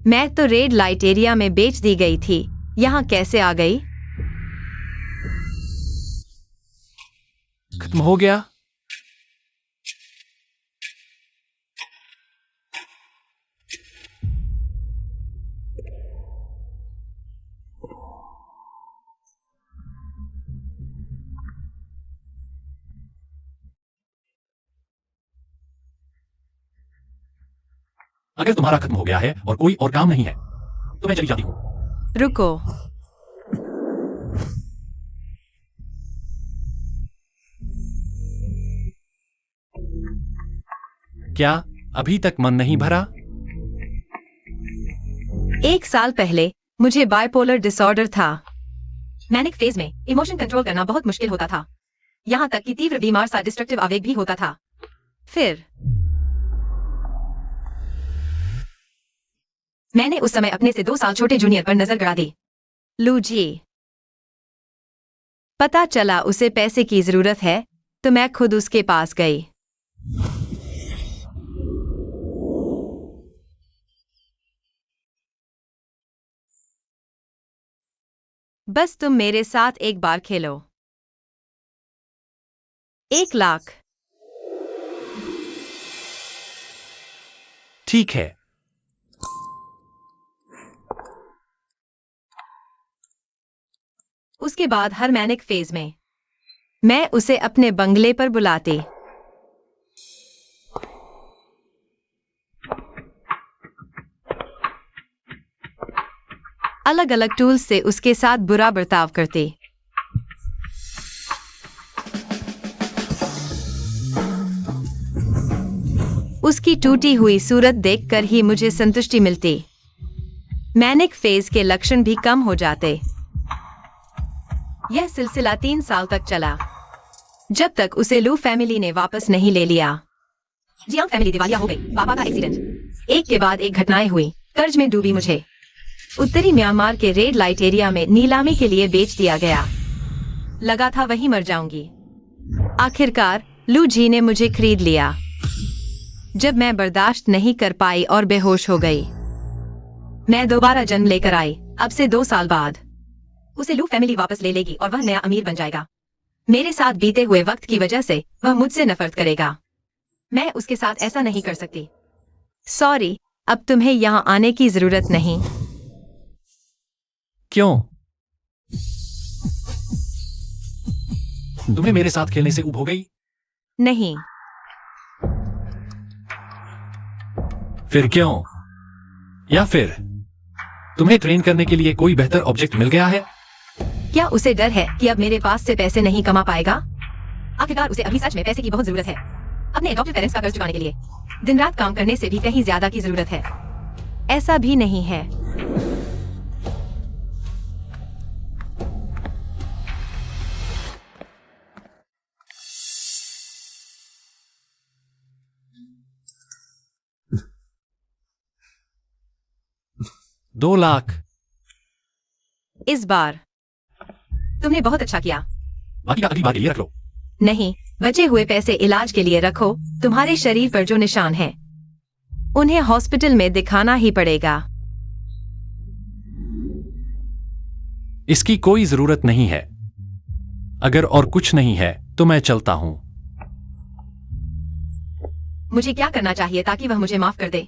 मैं तो red light area में बेच दी गई थी, यहाँ कैसे आ गई? खत्म हो गया। अगर तुम्हारा खत्म हो गया है और कोई और काम नहीं है तो मैं चली जाती हूँ। रुको, क्या अभी तक मन नहीं भरा? 1 साल पहले मुझे बाइपोलर डिसऑर्डर था। मैनिक फेज में इमोशन कंट्रोल करना बहुत मुश्किल होता था, यहाँ तक कि तीव्र बीमार सा डिस्ट्रक्टिव आवेग भी होता था। फिर मैंने उस समय अपने से 2 साल छोटे जूनियर पर नजर गड़ा दी, लू जी। पता चला उसे पैसे की जरूरत है तो मैं खुद उसके पास गई। बस तुम मेरे साथ एक बार खेलो। 1 लाख। ठीक है। उसके बाद हर मैनिक फेज में मैं उसे अपने बंगले पर बुलाती। अलग अलग टूल्स से उसके साथ बुरा बर्ताव करती। उसकी टूटी हुई सूरत देखकर ही मुझे संतुष्टि मिलती। मैनिक फेज के लक्षण भी कम हो जाते। यह सिलसिला 3 साल तक चला, जब तक उसे लू फैमिली ने वापस नहीं ले लिया। जियांग फैमिली दिवालिया हो गई। पापा का एक्सीडेंट, एक के बाद एक घटनाएं हुई। कर्ज में डूबी मुझे। उत्तरी म्यांमार के रेड लाइट एरिया में नीलामी के लिए बेच दिया गया। लगा था वहीं मर जाऊंगी। आखिरकार लू जी ने मुझे खरीद लिया। जब मैं बर्दाश्त नहीं कर पाई और बेहोश हो गई, मैं दोबारा जन्म लेकर आई। अब से 2 साल बाद उसे लू फैमिली वापस ले लेगी और वह नया अमीर बन जाएगा। मेरे साथ बीते हुए वक्त की वजह से वह मुझसे नफरत करेगा। मैं उसके साथ ऐसा नहीं कर सकती। सॉरी, अब तुम्हें यहाँ आने की जरूरत नहीं। क्यों? तुम्हें मेरे साथ खेलने से ऊब हो गई? नहीं। फिर क्यों? या फिर तुम्हें ट्रेन करने के लिए कोई बेहतर ऑब्जेक्ट मिल गया है? क्या उसे डर है कि अब मेरे पास से पैसे नहीं कमा पाएगा? आखिरकार उसे अभी सच में पैसे की बहुत जरूरत है, अपने अडॉप्टेड पेरेंट्स का कर्ज चुकाने के लिए। दिन रात काम करने से भी कहीं ज्यादा की जरूरत है। ऐसा भी नहीं है। $2 लाख। इस बार तुमने बहुत अच्छा किया। बाकी का अगली बार के लिए रख लो। नहीं, बचे हुए पैसे इलाज के लिए रखो। तुम्हारे शरीर पर जो निशान हैं, उन्हें हॉस्पिटल में दिखाना ही पड़ेगा। इसकी कोई जरूरत नहीं है। अगर और कुछ नहीं है तो मैं चलता हूं। मुझे क्या करना चाहिए ताकि वह मुझे माफ कर दे?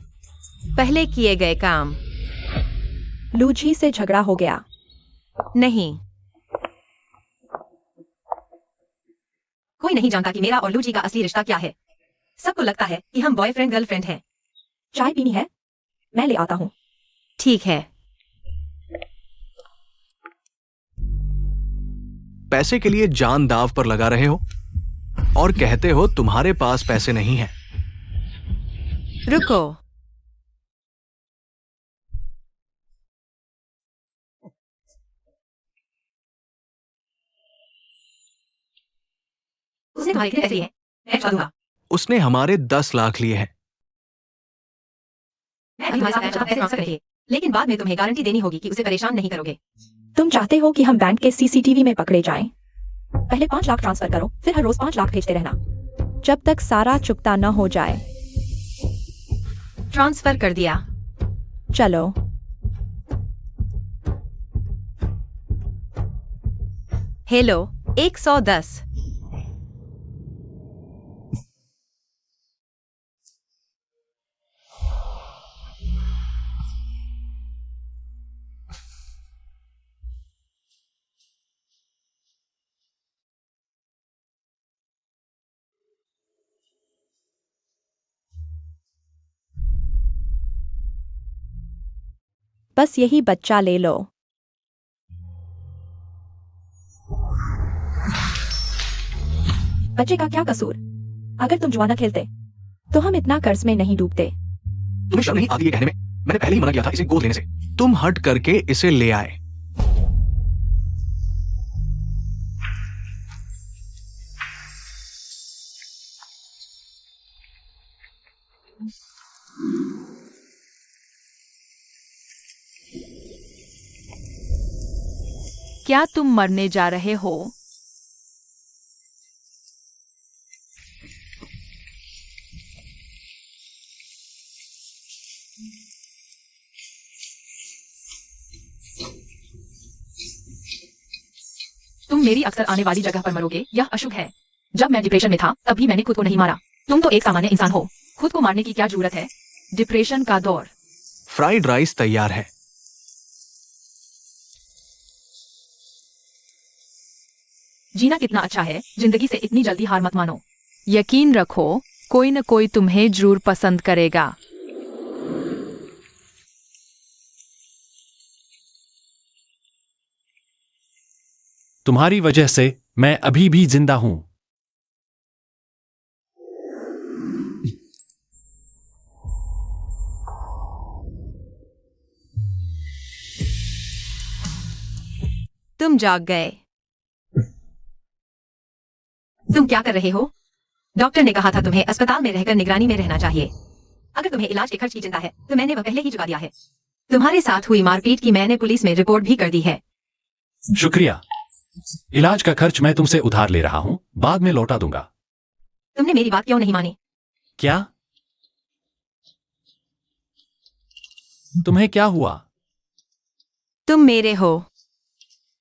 पहले किए गए काम। लू जी से झगड़ा हो गया? नहीं, कोई नहीं जानता कि मेरा और लू जी का असली रिश्ता क्या है। सबको लगता है कि हम बॉयफ्रेंड गर्लफ्रेंड हैं। चाय पीनी है? मैं ले आता हूँ। ठीक है। पैसे के लिए जान दांव पर लगा रहे हो और कहते हो तुम्हारे पास पैसे नहीं हैं। रुको, उसने तुम्हारे कितने पैसे लिए हैं? मैं चुका दूंगा। उसने हमारे 10 लाख लिए हैं। मैं अभी तुम्हारे साथ पैसे ट्रांसफर करेंगे, लेकिन बाद में तुम्हें गारंटी देनी होगी कि उसे परेशान नहीं करोगे। तुम चाहते हो कि हम बैंक के सीसीटीवी में पकड़े जाएं? पहले 5 लाख ट्रांसफर करो, फिर हर रोज 5 लाख भेजते रहना, जब तक सारा चुकता न हो जाए। ट्रांसफर कर दिया। चलो। हेलो 110। बस यही बच्चा ले लो। बच्चे का क्या कसूर? अगर तुम जुआ न खेलते तो हम इतना कर्ज में नहीं डूबते। तुम्हें शर्म नहीं आती ये कहने में? मैंने पहले ही मना किया था इसे गोद लेने से। तुम हट करके इसे ले आए। क्या तुम मरने जा रहे हो? तुम मेरी अक्सर आने वाली जगह पर मरोगे, यह अशुभ है। जब मैं डिप्रेशन में था तब भी मैंने खुद को नहीं मारा। तुम तो एक सामान्य इंसान हो, खुद को मारने की क्या जरूरत है? डिप्रेशन का दौर। फ्राइड राइस तैयार है। जीना कितना अच्छा है, जिंदगी से इतनी जल्दी हार मत मानो। यकीन रखो, कोई न कोई तुम्हें जरूर पसंद करेगा। तुम्हारी वजह से मैं अभी भी जिंदा हूं। तुम जाग गए। तुम क्या कर रहे हो? डॉक्टर ने कहा था तुम्हें अस्पताल में रहकर निगरानी में रहना चाहिए। अगर तुम्हें इलाज के खर्च की चिंता है तो मैंने वह पहले ही चुका दिया है। तुम्हारे साथ हुई मारपीट की मैंने पुलिस में रिपोर्ट भी कर दी है। शुक्रिया। इलाज का खर्च मैं तुमसे उधार ले रहा हूं, बाद में लौटा दूंगा। तुमने मेरी बात क्यों नहीं मानी? क्या? तुम्हें क्या हुआ? तुम मेरे हो,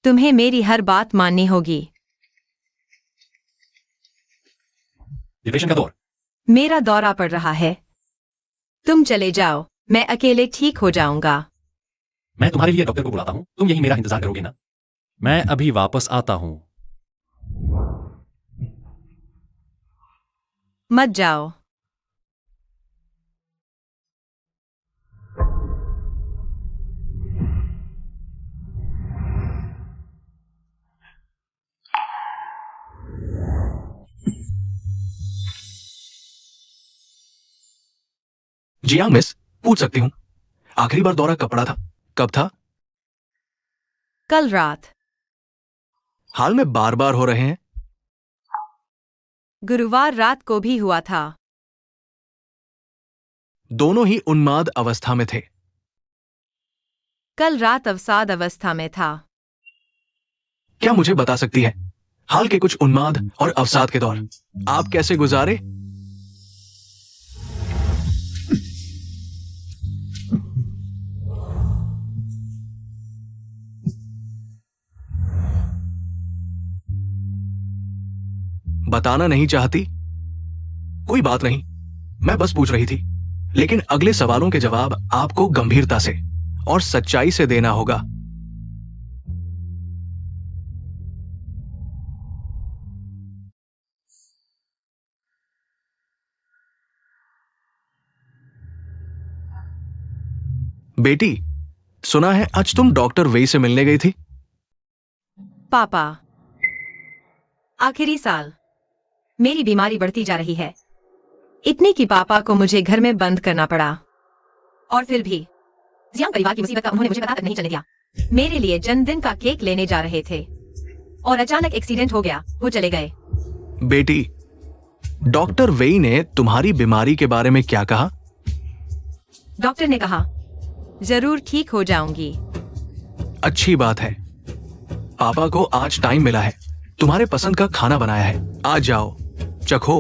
तुम्हें मेरी हर बात माननी होगी। डिप्रेशन का दौर। मेरा दौरा पड़ रहा है। तुम चले जाओ, मैं अकेले ठीक हो जाऊंगा। मैं तुम्हारे लिए डॉक्टर को बुलाता हूं, तुम यही मेरा इंतजार करोगे ना? मैं अभी वापस आता हूं। मत जाओ। जी हाँ मिस, पूछ सकती हूँ। आखिरी बार दौरा कब पड़ा था? कब था? कल रात। हाल में बार बार हो रहे हैं? गुरुवार रात को भी हुआ था। दोनों ही उन्माद अवस्था में थे। कल रात अवसाद अवस्था में था। क्या मुझे बता सकती है हाल के कुछ उन्माद और अवसाद के दौर आप कैसे गुजारे? बताना नहीं चाहती? कोई बात नहीं, मैं बस पूछ रही थी। लेकिन अगले सवालों के जवाब आपको गंभीरता से और सच्चाई से देना होगा। बेटी, सुना है आज तुम डॉक्टर वेई से मिलने गई थी? पापा, आखिरी साल मेरी बीमारी बढ़ती जा रही है, इतनी कि पापा को मुझे घर में बंद करना पड़ा। और फिर भी जियांग परिवार की मुसीबत का उन्होंने मुझे पता तक नहीं चलने दिया। मेरे लिए जन्मदिन का केक लेने जा रहे थे और अचानक एक्सीडेंट हो गया, वो चले गए। बेटी, डॉक्टर वेई ने तुम्हारी बीमारी के बारे में क्या कहा? डॉक्टर ने कहा जरूर ठीक हो जाऊंगी। अच्छी बात है। पापा को आज टाइम मिला है, तुम्हारे पसंद का खाना बनाया है, आ जाओ, चखो।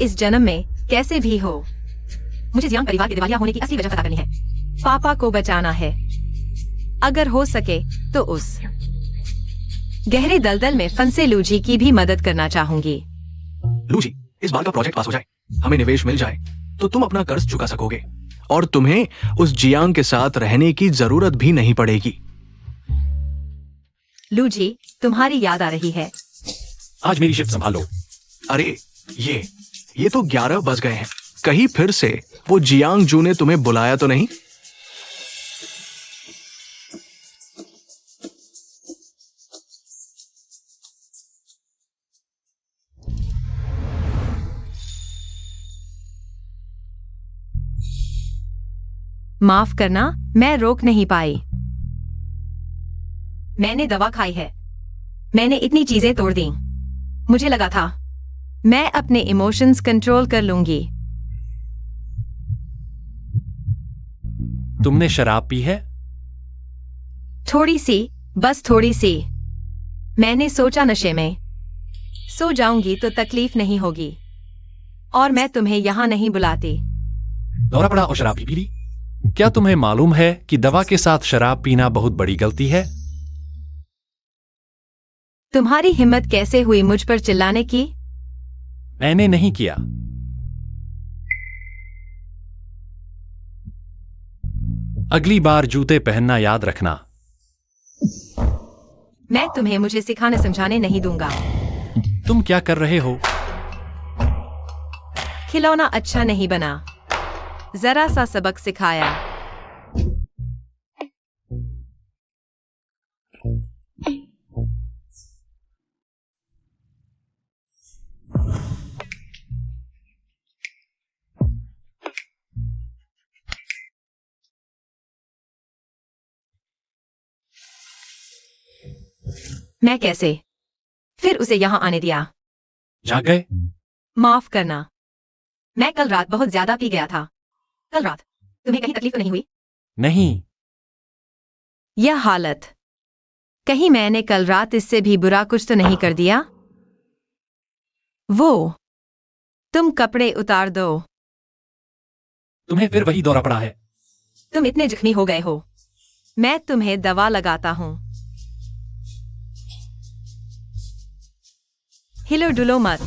इस जन्म में कैसे भी हो मुझे जियांग परिवार के दिवालिया होने की असली वजह पता करनी है। पापा को बचाना है। अगर हो सके तो उस गहरे दलदल में फंसे लूजी की भी मदद करना चाहूंगी। लूजी, इस बार का प्रोजेक्ट पास हो जाए, हमें निवेश मिल जाए, तो तुम अपना कर्ज चुका सकोगे और तुम्हें उस जियांग के साथ रहने की जरूरत भी नहीं पड़ेगी। लूजी, तुम्हारी याद आ रही है? आज मेरी शिफ्ट संभाल लो। अरे ये तो 11 बज गए हैं। कहीं फिर से वो जियांग जू ने तुम्हें बुलाया तो नहीं? माफ करना, मैं रोक नहीं पाई। मैंने दवा खाई है। मैंने इतनी चीजें तोड़ दी। मुझे लगा था मैं अपने इमोशंस कंट्रोल कर लूंगी। तुमने शराब पी है? थोड़ी सी, बस थोड़ी सी। मैंने सोचा नशे में सो जाऊंगी तो तकलीफ नहीं होगी और मैं तुम्हें यहां नहीं बुलाती। दौरा पड़ा और शराब भी पी ली। क्या तुम्हें मालूम है कि दवा के साथ शराब पीना बहुत बड़ी गलती है? तुम्हारी हिम्मत कैसे हुई मुझ पर चिल्लाने की? मैंने नहीं किया। अगली बार जूते पहनना याद रखना। मैं तुम्हें मुझे सिखाने समझाने नहीं दूंगा। तुम क्या कर रहे हो? खिलौना अच्छा नहीं बना, जरा सा सबक सिखाया। मैं कैसे फिर उसे यहां आने दिया? जाग गए? माफ करना, मैं कल रात बहुत ज्यादा पी गया था। कल रात तुम्हें कहीं तकलीफ तो नहीं हुई? नहीं। यह हालत, कहीं मैंने कल रात इससे भी बुरा कुछ तो नहीं कर दिया? वो, तुम कपड़े उतार दो। तुम्हें फिर वही दौरा पड़ा है। तुम इतने जख्मी हो गए हो। मैं तुम्हें दवा लगाता हूं। हिलो डुलो मत।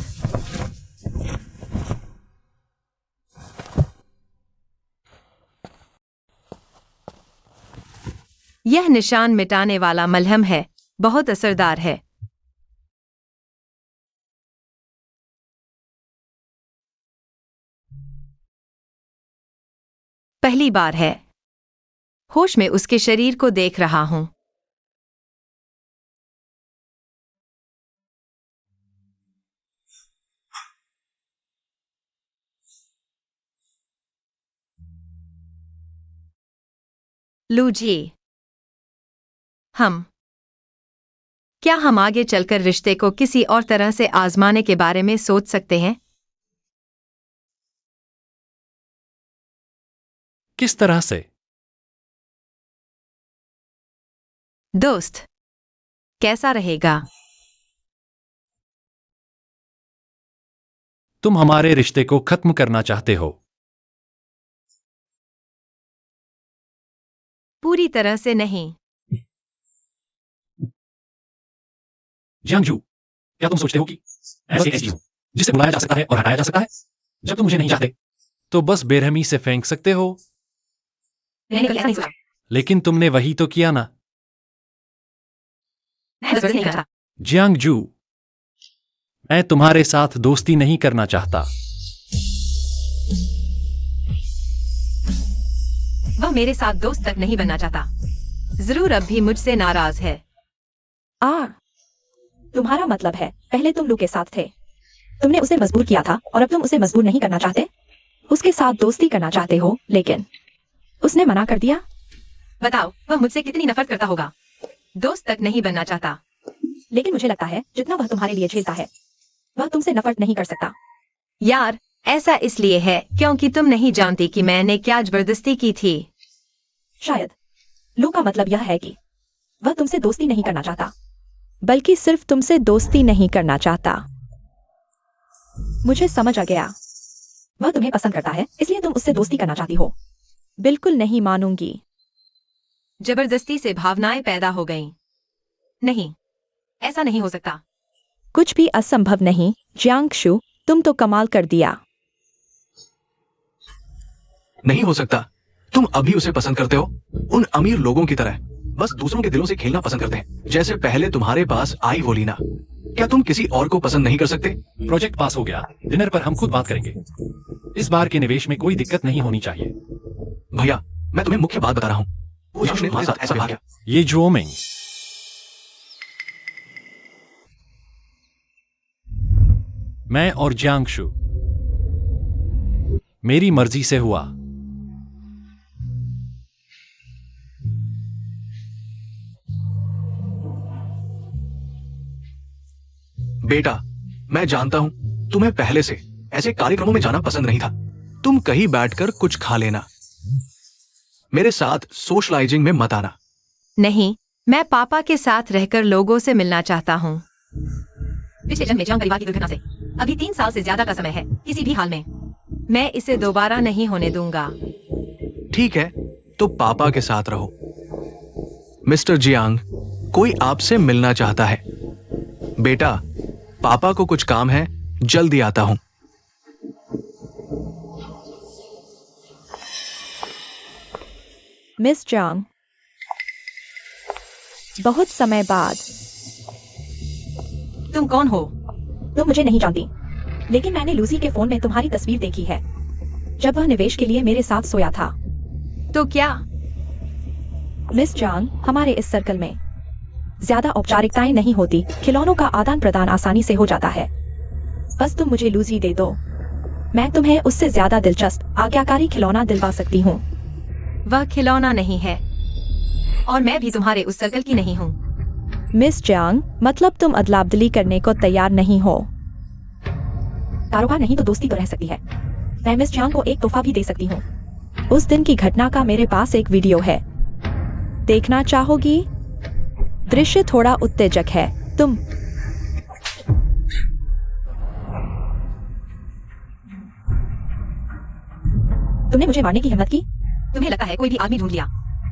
यह निशान मिटाने वाला मलहम है, बहुत असरदार है। पहली बार है होश में उसके शरीर को देख रहा हूं। लूजी, क्या हम आगे चलकर रिश्ते को किसी और तरह से आजमाने के बारे में सोच सकते हैं? किस तरह से? दोस्त, कैसा रहेगा? तुम हमारे रिश्ते को खत्म करना चाहते हो? पूरी तरह से नहीं। जियांगजू, क्या तुम सोचते हो कि मैं बस एक ऐसी हूं जिसे बुलाया जा सकता है और हटाया जा सकता है? जब तुम मुझे नहीं चाहते तो बस बेरहमी से फेंक सकते हो। मैंने कल ऐसा नहीं सोचा। लेकिन तुमने वही तो किया ना। मैं जबरदस्ती नहीं करता। जियांगजू, मैं तुम्हारे साथ दोस्ती नहीं करना चाहता। वह मेरे साथ दोस्त तक नहीं बनना चाहता। जरूर अब भी मुझसे नाराज है। तुम्हारा मतलब है पहले तुम लू के साथ थे, तुमने उसे मजबूर किया था और अब तुम उसे मजबूर नहीं करना चाहते, उसके साथ दोस्ती करना चाहते हो, लेकिन उसने मना कर दिया। बताओ वह मुझसे कितनी नफरत करता होगा। दोस्त तक नहीं बनना चाहता। लेकिन मुझे लगता है जितना वह तुम्हारे लिए झेलता है वह तुमसे नफरत नहीं कर सकता। यार, ऐसा इसलिए है क्योंकि तुम नहीं जानती कि मैंने क्या जबरदस्ती की थी। शायद लू का मतलब यह है कि वह तुमसे दोस्ती नहीं करना चाहता, बल्कि सिर्फ तुमसे दोस्ती नहीं करना चाहता। मुझे समझ आ गया। वह तुम्हें पसंद करता है इसलिए तुम उससे दोस्ती करना चाहती हो। बिल्कुल नहीं मानूंगी। जबरदस्ती से भावनाएं पैदा हो गईं। नहीं, ऐसा नहीं हो सकता। कुछ भी असंभव नहीं, जियांगशु, तुम तो कमाल कर दिया। नहीं हो सकता। तुम अभी उसे पसंद करते हो, उन अमीर लोगों की तरह बस दूसरों के दिलों से खेलना पसंद करते हैं, जैसे पहले तुम्हारे पास आई वो लीना। क्या तुम किसी और को पसंद नहीं कर सकते? प्रोजेक्ट पास हो गया, डिनर पर हम खुद बात करेंगे। इस बार के निवेश में कोई दिक्कत नहीं होनी चाहिए। भैया, मैं तुम्हें मुख्य बात बता रहा हूँ। वो यश ने तुम्हारे साथ ऐसा किया। ये जोमिंग, मैं और जियांगशु, मेरी मर्जी से हुआ। बेटा, मैं जानता हूं तुम्हें पहले से ऐसे कार्यक्रमों में जाना पसंद नहीं था। तुम कहीं बैठकर कुछ खा लेना, मेरे साथ सोशलाइजिंग में मत आना। नहीं, मैं पापा के साथ रहकर लोगों से मिलना चाहता हूँ। पिछले जन्म में जियांग परिवार की दुर्घटना से अभी 3 साल से ज्यादा का समय है। किसी भी हाल में मैं इसे दोबारा नहीं होने दूंगा। ठीक है, तो पापा के साथ रहो। मिस्टर जियांग, कोई आपसे मिलना चाहता है। बेटा, पापा को कुछ काम है, जल्दी आता हूं। मिस जियांग, बहुत समय बाद। तुम कौन हो? तुम मुझे नहीं जानती, लेकिन मैंने लूसी के फोन में तुम्हारी तस्वीर देखी है, जब वह निवेश के लिए मेरे साथ सोया था। तो क्या? मिस जियांग, हमारे इस सर्कल में ज्यादा औपचारिकताएं नहीं होती, खिलौनों का आदान प्रदान आसानी से हो जाता है। बस तुम मुझे लूसी दे दो, मैं तुम्हें उससे ज्यादा दिलचस्प आज्ञाकारी खिलौना दिलवा सकती हूँ। वह खिलौना नहीं है, और मैं भी तुम्हारे उस सर्कल की नहीं हूँ। मिस जियांग, मतलब तुम अदला-बदली करने को तैयार नहीं हो? कारोबार नहीं तो दोस्ती तो रह सकती है। मैं मिस जियांग को एक तोहफा भी दे सकती हूँ। उस दिन की घटना का मेरे पास एक वीडियो है, देखना चाहोगी? दृश्य थोड़ा उत्तेजक है। तुमने मुझे मारने की हिम्मत की? तुम्हें लगता है कोई भी आदमी ढूंढ लिया?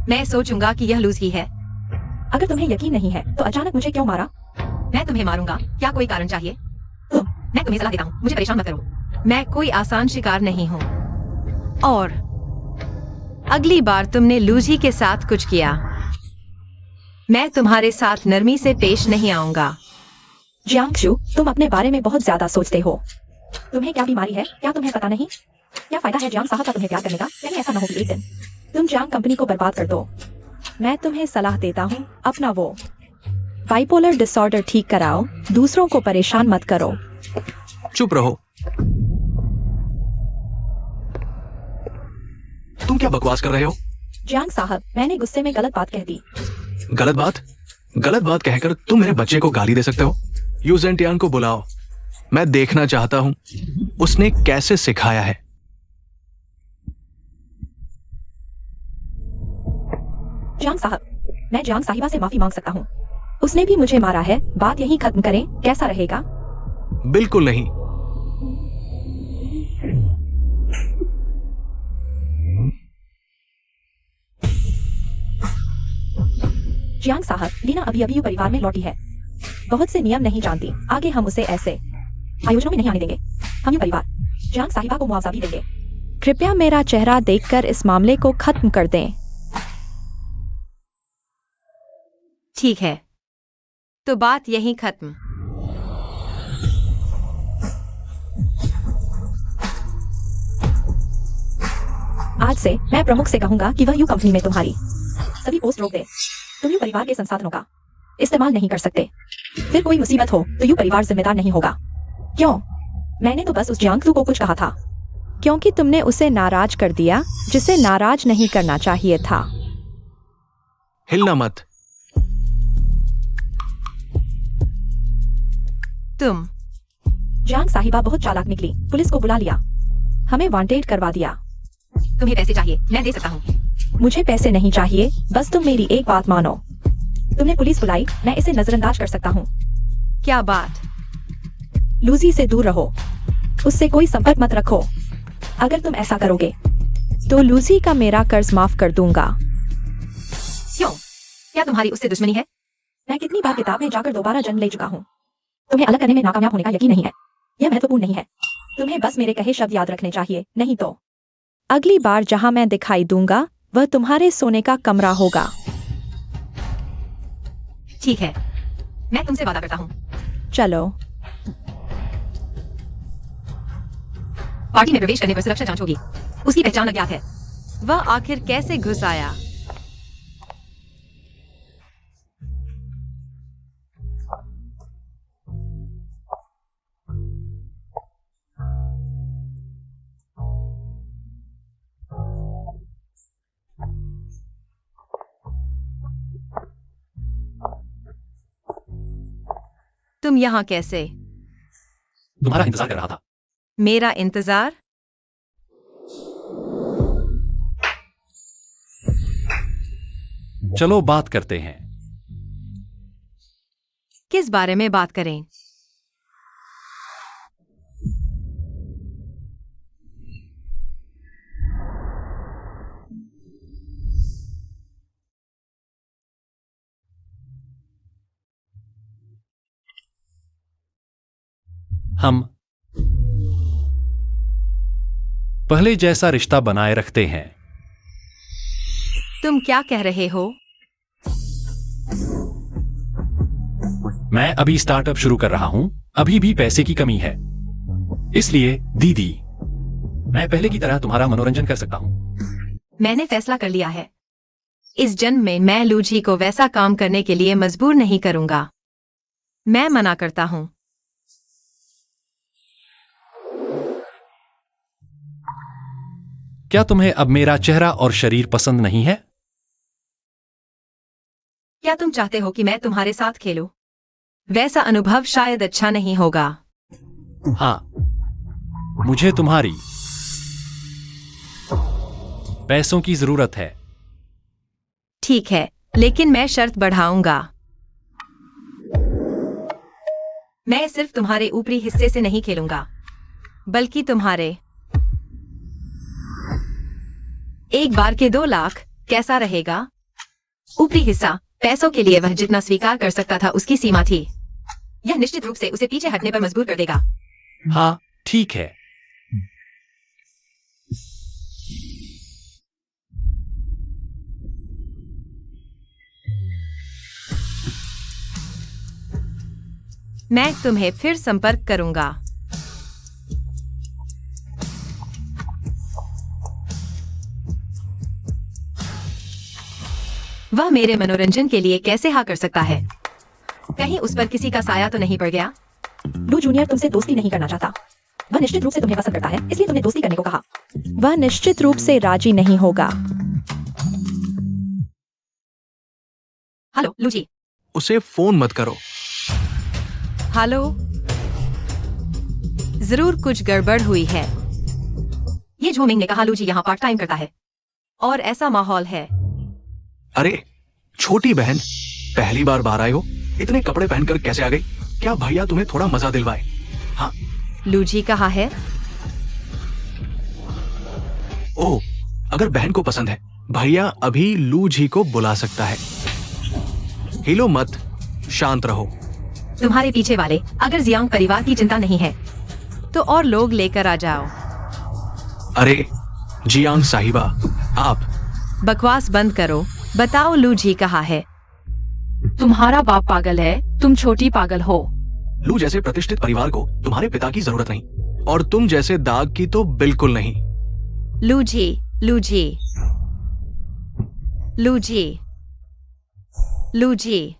मैं सोचूंगा कि यह लूसी है। अगर तुम्हें यकीन नहीं है तो अचानक मुझे क्यों मारा? मैं तुम्हें मारूंगा, क्या कोई कारण चाहिए? मैं तुम्हें सलाह देता हूँ, मुझे परेशान मत करो। मैं कोई आसान शिकार नहीं हूँ, और अगली बार तुमने लूजी के साथ कुछ किया, मैं तुम्हारे साथ नरमी से पेश नहीं आऊंगा। जियांगशु, तुम अपने बारे में बहुत ज्यादा सोचते हो। तुम्हें क्या बीमारी है? क्या तुम्हें पता नहीं? क्या फायदा है जियांग साहब का तुम्हें प्यार करने का? कहीं ऐसा ना हो कि एक दिन तुम जियांग कंपनी को बर्बाद कर दो। मैं तुम्हें सलाह देता हूँ, अपना वो बाइपोलर डिसऑर्डर ठीक कराओ, दूसरों को परेशान मत करो। चुप रहो। तुम क्या बकवास कर रहे हो? जियांग साहब, मैंने गुस्से में गलत बात कह दी। गलत बात? गलत बात कहकर तुम मेरे बच्चे को गाली दे सकते हो? यू जेंटियांग को बुलाओ, मैं देखना चाहता हूं उसने कैसे सिखाया है। जियांग साहब, मैं जियांग साहिबा से माफी मांग सकता हूँ। उसने भी मुझे मारा है, बात यहीं खत्म करें, कैसा रहेगा? बिल्कुल नहीं। जियांग साहब, लीना अभी अभी परिवार में लौटी है, बहुत से नियम नहीं जानती, आगे हम उसे ऐसे आयोजनों में नहीं आने देंगे। हम ये परिवार जियांग साहिबा को मुआवजा भी देंगे। कृपया मेरा चेहरा देखकर इस मामले को खत्म कर दें। ठीक है, तो बात यहीं खत्म। आज से मैं प्रमुख से कहूंगा कि वह यू कंपनी में तुम्हारी सभी पोस्ट रोक दे। तुम यू परिवार के संसाधनों का इस्तेमाल नहीं कर सकते, फिर कोई मुसीबत हो तो यू परिवार जिम्मेदार नहीं होगा। क्यों? मैंने तो बस उस जियांगसू को कुछ कहा था। क्योंकि तुमने उसे नाराज कर दिया, जिसे नाराज नहीं करना चाहिए था। हिलना मत। तुम जियांग साहिबा बहुत चालाक निकली, पुलिस को बुला लिया, हमें वांटेड करवा दिया। तुम्हें पैसे चाहिए? मैं दे सकता हूँ। मुझे पैसे नहीं चाहिए, बस तुम मेरी एक बात मानो। तुमने पुलिस बुलाई, मैं इसे नजरअंदाज कर सकता हूँ। क्या बात? लूसी से दूर रहो, उससे कोई संपर्क मत रखो। अगर तुम ऐसा करोगे तो लूसी का मेरा कर्ज माफ कर दूंगा। क्या तुम्हारी उससे दुश्मनी है? मैं कितनी बार किताब में जाकर दोबारा जन्म ले चुका हूँ। तुम्हें अलग करने में नाकामयाब होने का यकीन नहीं है। यह महत्वपूर्ण नहीं है। तुम्हें बस मेरे कहे शब्द याद रखने चाहिए, नहीं तो अगली बार जहां मैं दिखाई दूंगा वह तुम्हारे सोने का कमरा होगा। ठीक है, मैं तुमसे वादा करता हूँ। चलो। पार्टी में प्रवेश करने पर सुरक्षा जांच होगी। उसकी पहचान अज्ञात है। वह आखिर कैसे घुस आया? तुम यहाँ कैसे? तुम्हारा इंतजार कर रहा था। मेरा इंतजार? चलो बात करते हैं। किस बारे में बात करें? हम पहले जैसा रिश्ता बनाए रखते हैं। तुम क्या कह रहे हो? मैं अभी स्टार्टअप शुरू कर रहा हूं, अभी भी पैसे की कमी है। इसलिए दीदी, मैं पहले की तरह तुम्हारा मनोरंजन कर सकता हूं। मैंने फैसला कर लिया है। इस जन्म में मैं लूजी को वैसा काम करने के लिए मजबूर नहीं करूंगा। मैं मना करता हूं। क्या तुम्हें अब मेरा चेहरा और शरीर पसंद नहीं है? क्या तुम चाहते हो कि मैं तुम्हारे साथ खेलूं? वैसा अनुभव शायद अच्छा नहीं होगा। हाँ, मुझे तुम्हारी पैसों की जरूरत है। ठीक है, लेकिन मैं शर्त बढ़ाऊंगा। मैं सिर्फ तुम्हारे ऊपरी हिस्से से नहीं खेलूंगा, बल्कि तुम्हारे एक बार के 2 लाख कैसा रहेगा? ऊपरी हिस्सा। पैसों के लिए वह जितना स्वीकार कर सकता था उसकी सीमा थी। यह निश्चित रूप से उसे पीछे हटने पर मजबूर कर देगा। हाँ, ठीक है। मैं तुम्हें फिर संपर्क करूंगा। वह मेरे मनोरंजन के लिए कैसे हाँ कर सकता है? कहीं उस पर किसी का साया तो नहीं पड़ गया? लू जूनियर तुमसे दोस्ती नहीं करना चाहता। वह निश्चित रूप से तुम्हें पसंद करता है, इसलिए तुमने दोस्ती करने को कहा। वह निश्चित रूप से राजी नहीं होगा। हेलो लूजी। उसे फोन मत करो। हेलो। जरूर कुछ गड़बड़ हुई है। ये झोमिंग ने कहा लूजी यहाँ पार्ट टाइम करता है। और ऐसा माहौल है। अरे छोटी बहन, पहली बार बाहर आए हो, इतने कपड़े पहनकर कैसे आ गई? क्या भैया तुम्हें थोड़ा मजा दिलवाए? हाँ। लूजी कहाँ है? ओह, अगर बहन को पसंद है, भैया अभी लू जी को बुला सकता है। हिलो मत, शांत रहो। तुम्हारे पीछे वाले अगर जियांग परिवार की चिंता नहीं है तो और लोग लेकर आ जाओ। अरे जियांग साहिबा, आप बकवास बंद करो। बताओ लूजी कहाँ है? तुम्हारा बाप पागल है, तुम छोटी पागल हो। लू जैसे प्रतिष्ठित परिवार को तुम्हारे पिता की जरूरत नहीं, और तुम जैसे दाग की तो बिल्कुल नहीं। लूजी, लूजी, लूजी, लूजी।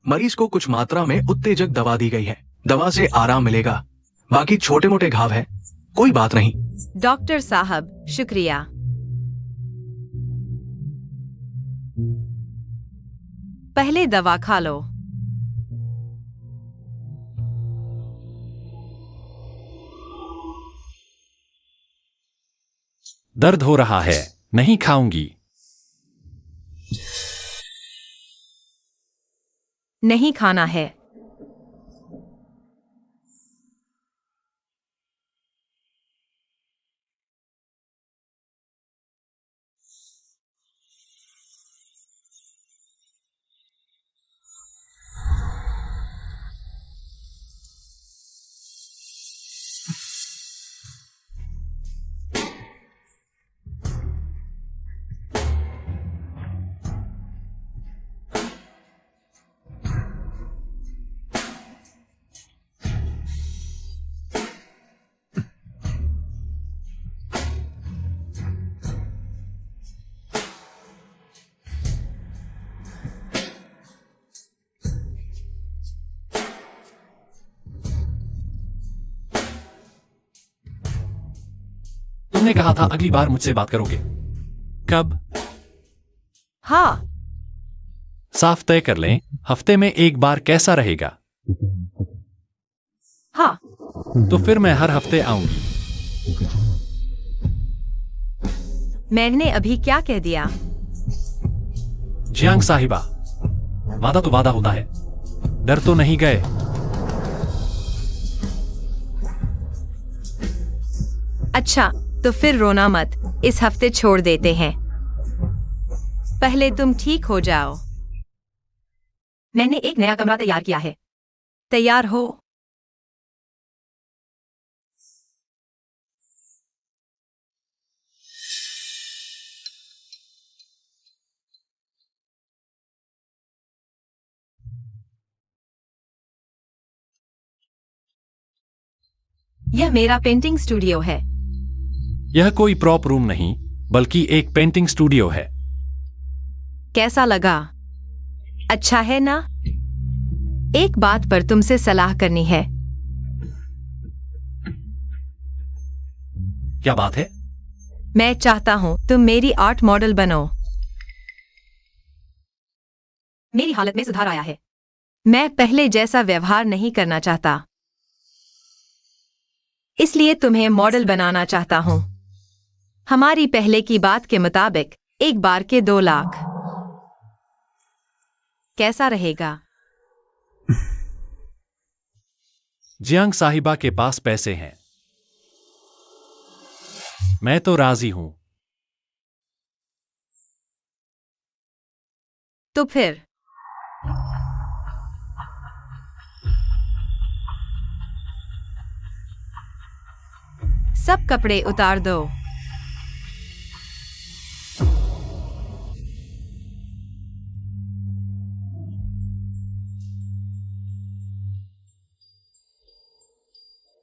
मरीज को कुछ मात्रा में उत्तेजक दवा दी गई है। दवा से आराम मिलेगा, बाकी छोटे मोटे घाव है, कोई बात नहीं। डॉक्टर साहब, शुक्रिया। पहले दवा खा लो। दर्द हो रहा है, नहीं खाऊंगी। नहीं खाना है। तुमने कहा था अगली बार मुझसे बात करोगे। कब? हाँ, साफ तय कर लें, हफ्ते में एक बार कैसा रहेगा? हाँ, तो फिर मैं हर हफ्ते आऊंगी। मैंने अभी क्या कह दिया? जियांग साहिबा, वादा तो वादा होता है, डर तो नहीं गए? अच्छा, तो फिर रोना मत, इस हफ्ते छोड़ देते हैं। पहले तुम ठीक हो जाओ। मैंने एक नया कमरा तैयार किया है। तैयार हो? यह मेरा पेंटिंग स्टूडियो है। यह कोई प्रॉप रूम नहीं, बल्कि एक पेंटिंग स्टूडियो है। कैसा लगा? अच्छा है ना? एक बात पर तुमसे सलाह करनी है। क्या बात है? मैं चाहता हूं तुम मेरी आर्ट मॉडल बनो। मेरी हालत में सुधार आया है। मैं पहले जैसा व्यवहार नहीं करना चाहता, इसलिए तुम्हें मॉडल बनाना चाहता हूं। हमारी पहले की बात के मुताबिक एक बार के 2 लाख। कैसा रहेगा? जियांग साहिबा के पास पैसे हैं, मैं तो राजी हूं। तो फिर सब कपड़े उतार दो।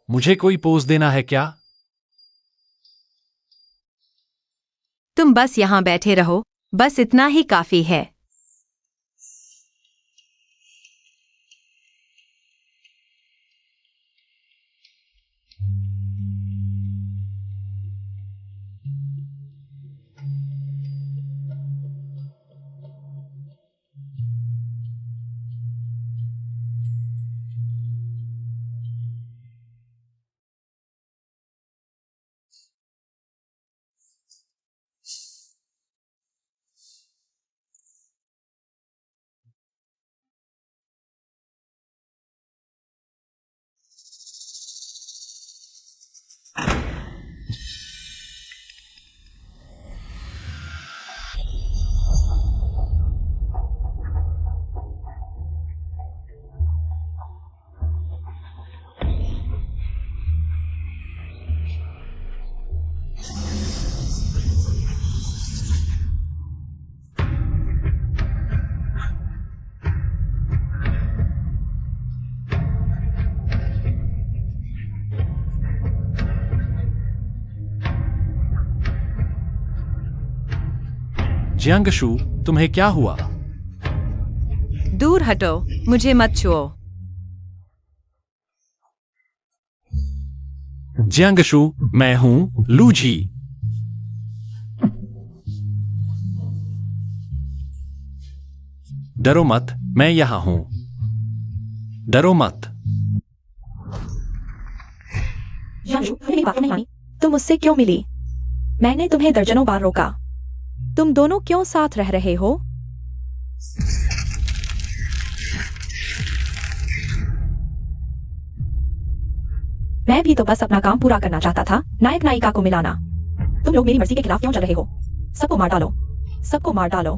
मुझे कोई पोज देना है क्या? तुम बस यहां बैठे रहो, बस इतना ही काफी है। जियांगशु, तुम्हें क्या हुआ? दूर हटो, मुझे मत छुओ। जियांगशु, मैं हूं लूजी। डरो मत, मैं यहां हूं। डरो मत। जियांगशु, तुमने मेरी बात नहीं मानी। तुम मुझसे क्यों मिली? मैंने तुम्हें दर्जनों बार रोका। तुम दोनों क्यों साथ रह रहे हो? मैं भी तो बस अपना काम पूरा करना चाहता था, नायक नायिका को मिलाना। तुम लोग मेरी मर्जी के खिलाफ क्यों चल रहे हो? सबको मार डालो, सबको मार डालो।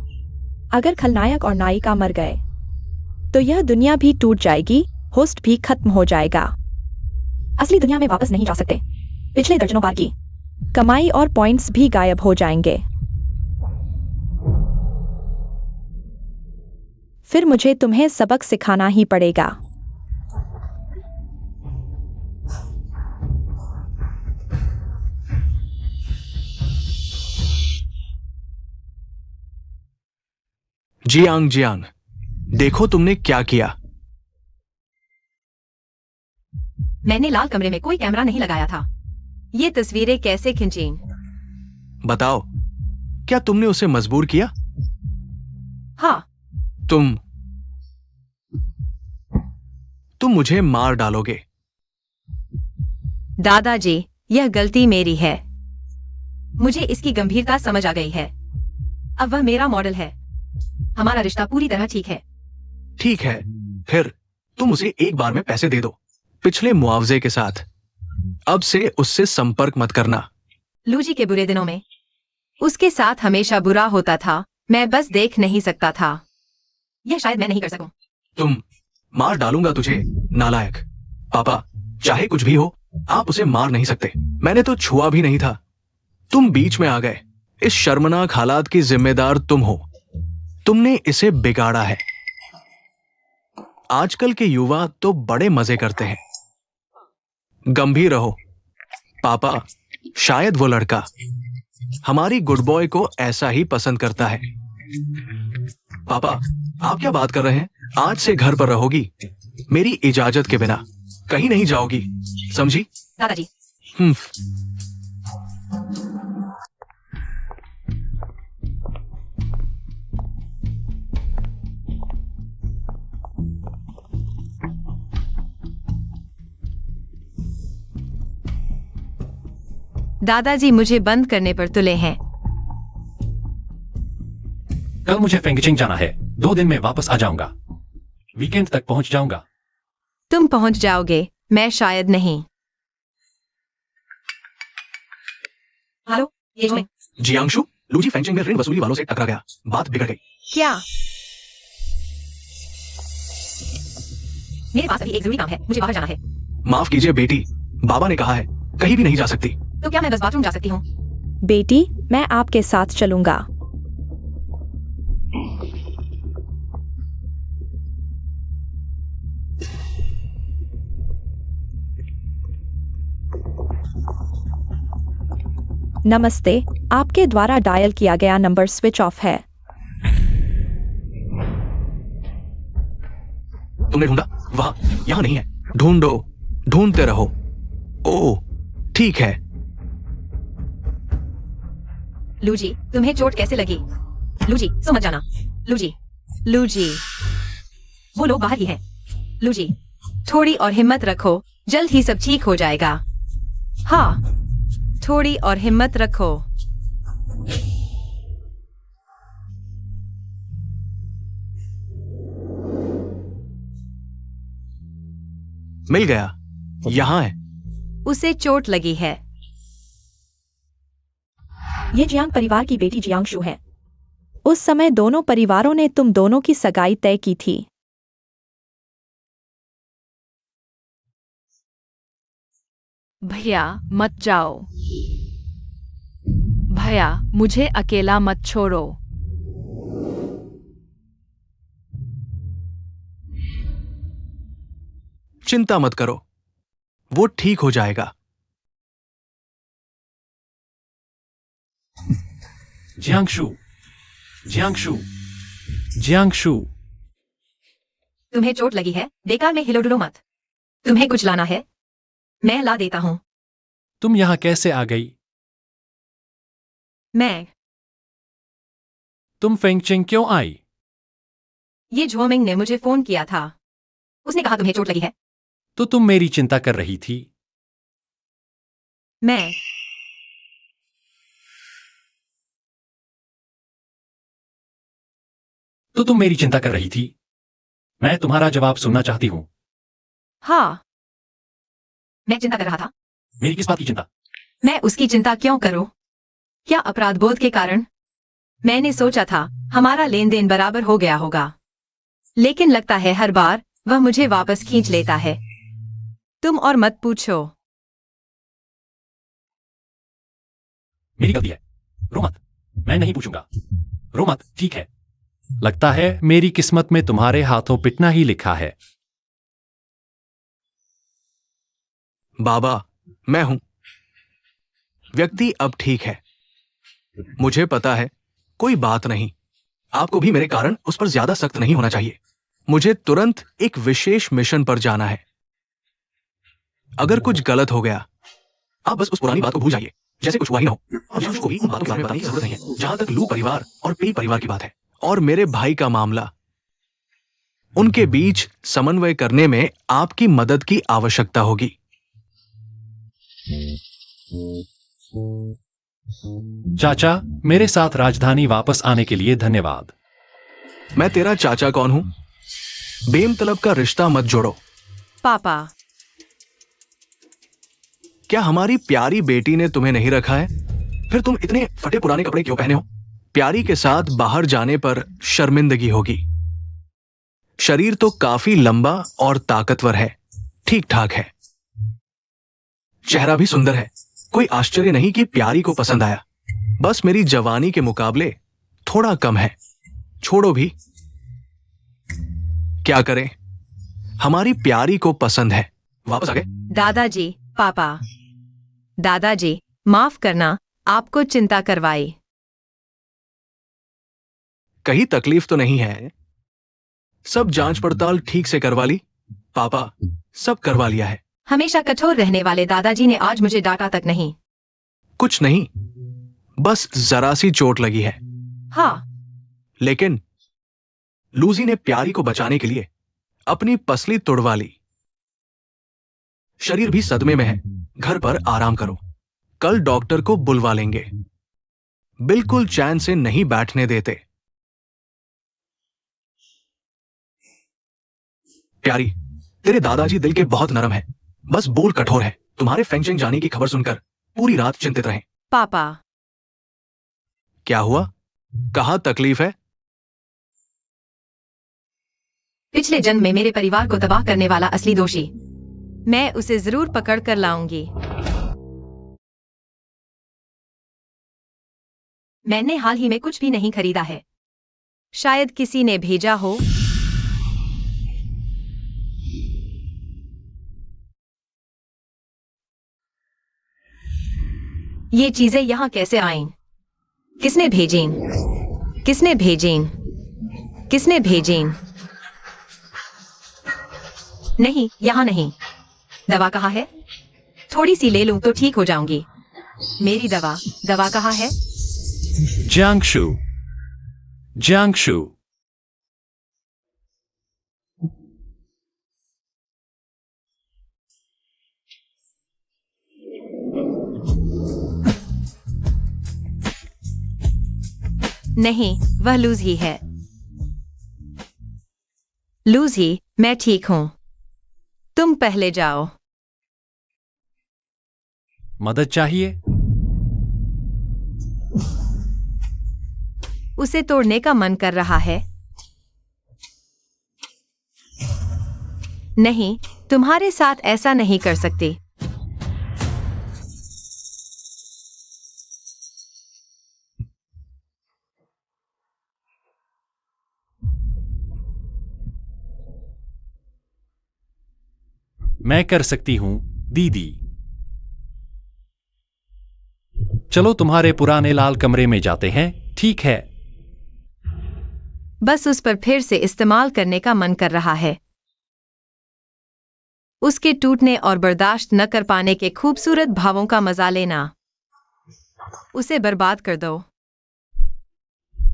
अगर खलनायक और नायिका मर गए तो यह दुनिया भी टूट जाएगी, होस्ट भी खत्म हो जाएगा। असली दुनिया में वापस नहीं जा सकते। पिछले दर्जनों बार की कमाई और पॉइंट्स भी गायब हो जाएंगे। फिर मुझे तुम्हें सबक सिखाना ही पड़ेगा। जियांग, जियांग, देखो तुमने क्या किया। मैंने लाल कमरे में कोई कैमरा नहीं लगाया था। ये तस्वीरें कैसे खींची? बताओ, क्या तुमने उसे मजबूर किया? हाँ, तुम मुझे मार डालोगे। दादाजी, यह गलती मेरी है। मुझे इसकी गंभीरता समझ आ गई है। अब वह मेरा मॉडल है। हमारा रिश्ता पूरी तरह ठीक है। ठीक है, फिर तुम उसे एक बार में पैसे दे दो, पिछले मुआवजे के साथ। अब से उससे संपर्क मत करना। लूजी के बुरे दिनों में उसके साथ हमेशा बुरा होता था, मैं बस देख नहीं सकता था। यह शायद मैं नहीं कर सकूं। तुम मार डालूंगा तुझे, नालायक। पापा, चाहे कुछ भी हो, आप उसे मार नहीं सकते। मैंने तो छुआ भी नहीं था। तुम बीच में आ गए। इस शर्मनाक हालात की जिम्मेदार तुम हो। तुमने इसे बिगाड़ा है। आजकल के युवा तो बड़े मजे करते हैं। गंभीर रहो पापा, शायद वो लड़का हमारी गुड बॉय को ऐसा ही पसंद करता है। पापा, आप क्या बात कर रहे हैं? आज से घर पर रहोगी, मेरी इजाजत के बिना कहीं नहीं जाओगी, समझी? दादाजी, दादाजी मुझे बंद करने पर तुले हैं। कल मुझे फेंगचिंग जाना है। 2 दिन में वापस आ जाऊंगा। वीकेंड तक पहुंच जाऊंगा। तुम पहुंच जाओगे, मैं शायद नहीं। हेलो, ये जो जियांशु, लूजी फेंगचिंग में ऋण वसूली वालों से टकरा गया। बात बिगड़ गई। क्या? मेरे पास अभी एक जरूरी काम है, मुझे बाहर जाना है। माफ कीजिए बेटी, बाबा ने कहा है कहीं भी नहीं जा सकती। तो क्या मैं बस बाथरूम जा सकती हूँ? बेटी, मैं आपके साथ चलूंगा। नमस्ते, आपके द्वारा डायल किया गया नंबर स्विच ऑफ है। तुमने ढूंढा? वहां, यहां नहीं है। ढूंढो, ढूंढते रहो। ओह, ठीक है। लूजी, तुम्हें चोट कैसे लगी? लूजी, सो मत जाना। लूजी, लूजी, वो लोग बाहर ही हैं। लूजी, थोड़ी और हिम्मत रखो, जल्द ही सब ठीक हो जाएगा। हाँ, थोड़ी और हिम्मत रखो। मिल गया, यहां है। उसे चोट लगी है। ये जियांग परिवार की बेटी जियांगशु है। उस समय दोनों परिवारों ने तुम दोनों की सगाई तय की थी। भैया मत जाओ। भैया, मुझे अकेला मत छोड़ो। चिंता मत करो, वो ठीक हो जाएगा। जियांगशु, जियांगशु, जियांगशु। तुम्हें चोट लगी है, बेकार में हिलो-डुलो मत। तुम्हें कुछ लाना है? मैं ला देता हूँ। तुम यहां कैसे आ गई? तुम फेंगचिंग क्यों आई? ये झोमिंग ने मुझे फोन किया था। उसने कहा तुम्हें चोट लगी है। तो तुम मेरी चिंता कर रही थी। मैं तो तुम मेरी चिंता कर रही थी। मैं तुम्हारा जवाब सुनना चाहती हूं। हाँ, मैं चिंता कर रहा था। मेरी किस बात की चिंता? मैं उसकी चिंता क्यों करूं? क्या अपराध बोध के कारण? मैंने सोचा था हमारा लेन देन बराबर हो गया होगा, लेकिन लगता है हर बार वह मुझे वापस खींच लेता है। तुम और मत पूछो। मेरी गलती है। रो मत। मैं नहीं पूछूंगा। रो मत, ठीक है। लगता है मेरी किस्मत में तुम्हारे हाथों पिटना ही लिखा है। बाबा, मैं हूं। व्यक्ति अब ठीक है। मुझे पता है, कोई बात नहीं। आपको भी मेरे कारण उस पर ज्यादा सख्त नहीं होना चाहिए। मुझे तुरंत एक विशेष मिशन पर जाना है। अगर कुछ गलत हो गया, आप बस उस पुरानी बात को भूल जाइए। जैसे कुछ हुआ ही ना हो। और जियांग को भी उन बातों के बारे में बताने की जरूरत नहीं है। जहां तक लू परिवार और पेई परिवार की बात है और मेरे भाई का मामला, उनके बीच समन्वय करने में आपकी मदद की आवश्यकता होगी। चाचा, मेरे साथ राजधानी वापस आने के लिए धन्यवाद। मैं तेरा चाचा कौन हूं? बेमतलब का रिश्ता मत जोड़ो। पापा, क्या हमारी प्यारी बेटी ने तुम्हें नहीं रखा है? फिर तुम इतने फटे पुराने कपड़े क्यों पहने हो? प्यारी के साथ बाहर जाने पर शर्मिंदगी होगी। शरीर तो काफी लंबा और ताकतवर है, ठीक ठाक है। चेहरा भी सुंदर है। कोई आश्चर्य नहीं कि प्यारी को पसंद आया। बस मेरी जवानी के मुकाबले थोड़ा कम है। छोड़ो भी, क्या करें, हमारी प्यारी को पसंद है। वापस आ गए? दादाजी, पापा, दादाजी, माफ करना, आपको चिंता करवाई। कहीं तकलीफ तो नहीं है? सब जांच पड़ताल ठीक से करवा ली? पापा, सब करवा लिया है। हमेशा कठोर रहने वाले दादाजी ने आज मुझे डांटा तक नहीं। कुछ नहीं, बस जरा सी चोट लगी है। हाँ, लेकिन लूजी ने प्यारी को बचाने के लिए अपनी पसली तुड़वा ली। शरीर भी सदमे में है। घर पर आराम करो, कल डॉक्टर को बुलवा लेंगे। बिल्कुल चैन से नहीं बैठने देते। प्यारी, तेरे दादाजी दिल के बहुत नरम है, बस बोल कठोर है। तुम्हारे फेंगचेंग जाने की खबर सुनकर पूरी रात चिंतित रहे। पापा, क्या हुआ? कहां तकलीफ है? पिछले जन्म में मेरे परिवार को तबाह करने वाला असली दोषी। मैं उसे जरूर पकड़ कर लाऊंगी। मैंने हाल ही में कुछ भी नहीं खरीदा है। शायद किसी ने भेजा हो। ये चीजें यहाँ कैसे आईं? किसने भेजीं? किसने भेजीं? किसने भेजीं? नहीं, यहाँ नहीं। दवा कहाँ है? थोड़ी सी ले लूं तो ठीक हो जाऊंगी। मेरी दवा कहाँ है? जियांगशु, जियांगशु। नहीं, वह लूज ही है। लूज ही, मैं ठीक हूं। तुम पहले जाओ। मदद चाहिए? उसे तोड़ने का मन कर रहा है। नहीं, तुम्हारे साथ ऐसा नहीं कर सकती। मैं कर सकती हूं, दीदी। चलो तुम्हारे पुराने लाल कमरे में जाते हैं, ठीक है? बस उस पर फिर से इस्तेमाल करने का मन कर रहा है। उसके टूटने और बर्दाश्त न कर पाने के खूबसूरत भावों का मजा लेना। उसे बर्बाद कर दो।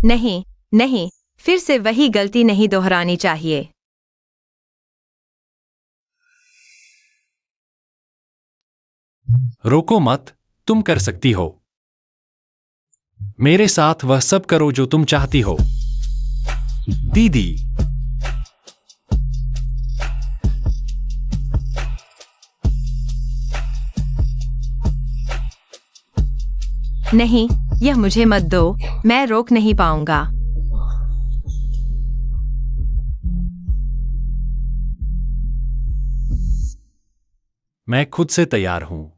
नहीं, नहीं, फिर से वही गलती नहीं दोहरानी चाहिए। रोको मत, तुम कर सकती हो। मेरे साथ वह सब करो जो तुम चाहती हो, दीदी। नहीं, यह मुझे मत दो, मैं रोक नहीं पाऊंगा। मैं खुद से तैयार हूं।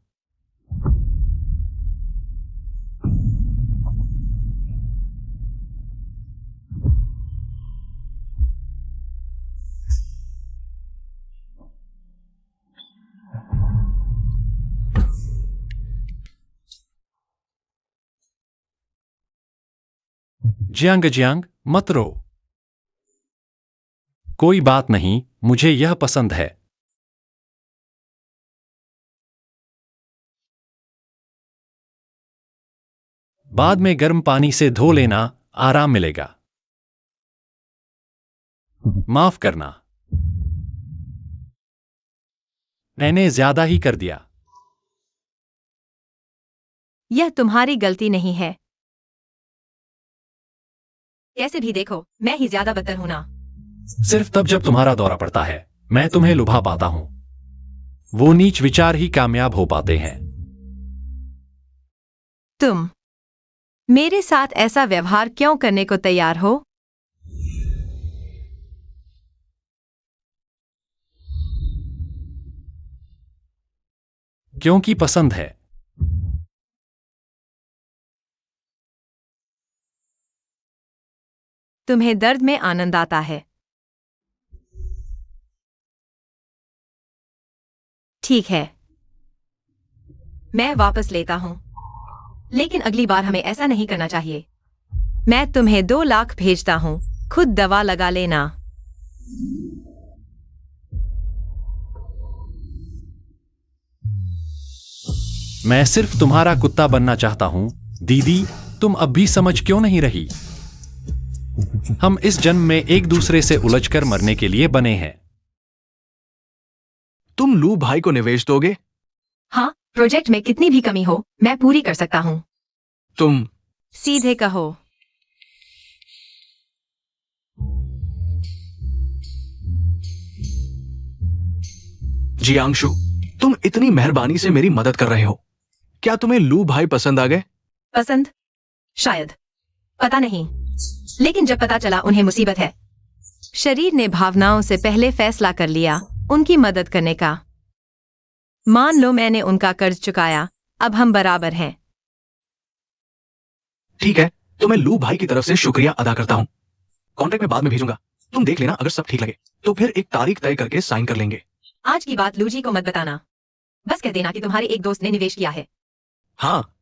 जियांग, मत रो। कोई बात नहीं, मुझे यह पसंद है। बाद में गर्म पानी से धो लेना, आराम मिलेगा। माफ करना, मैंने ज्यादा ही कर दिया। यह तुम्हारी गलती नहीं है। कैसे भी देखो, मैं ही ज्यादा बदतर हूं ना। सिर्फ तब जब तुम्हारा दौरा पड़ता है मैं तुम्हें लुभा पाता हूं। वो नीच विचार ही कामयाब हो पाते हैं। तुम मेरे साथ ऐसा व्यवहार क्यों करने को तैयार हो? क्योंकि पसंद है। तुम्हें दर्द में आनंद आता है। ठीक है, मैं वापस लेता हूं, लेकिन अगली बार हमें ऐसा नहीं करना चाहिए। मैं तुम्हें 2 लाख भेजता हूं, खुद दवा लगा लेना। मैं सिर्फ तुम्हारा कुत्ता बनना चाहता हूं। दीदी, तुम अब भी समझ क्यों नहीं रही? हम इस जन्म में एक दूसरे से उलझकर मरने के लिए बने हैं। तुम लू भाई को निवेश दोगे? हाँ, प्रोजेक्ट में कितनी भी कमी हो मैं पूरी कर सकता हूं। तुम सीधे कहो। जियांशु, तुम इतनी मेहरबानी से मेरी मदद कर रहे हो। क्या तुम्हें लू भाई पसंद आ गए? पसंद? शायद, पता नहीं, लेकिन जब पता चला उन्हें मुसीबत है। शरीर ने भावनाओं से पहले फैसला कर लिया उनकी मदद करने का। मान लो मैंने उनका कर्ज चुकाया, अब हम बराबर हैं। ठीक है, तो मैं लू भाई की तरफ से शुक्रिया अदा करता हूं। कॉन्ट्रैक्ट में बाद में भेजूंगा, तुम देख लेना, अगर सब ठीक लगे तो फिर एक तारीख तय करके साइन कर लेंगे। आज की बात लूजी को मत बताना, बस कह देना कि तुम्हारे एक दोस्त ने निवेश किया है। हाँ,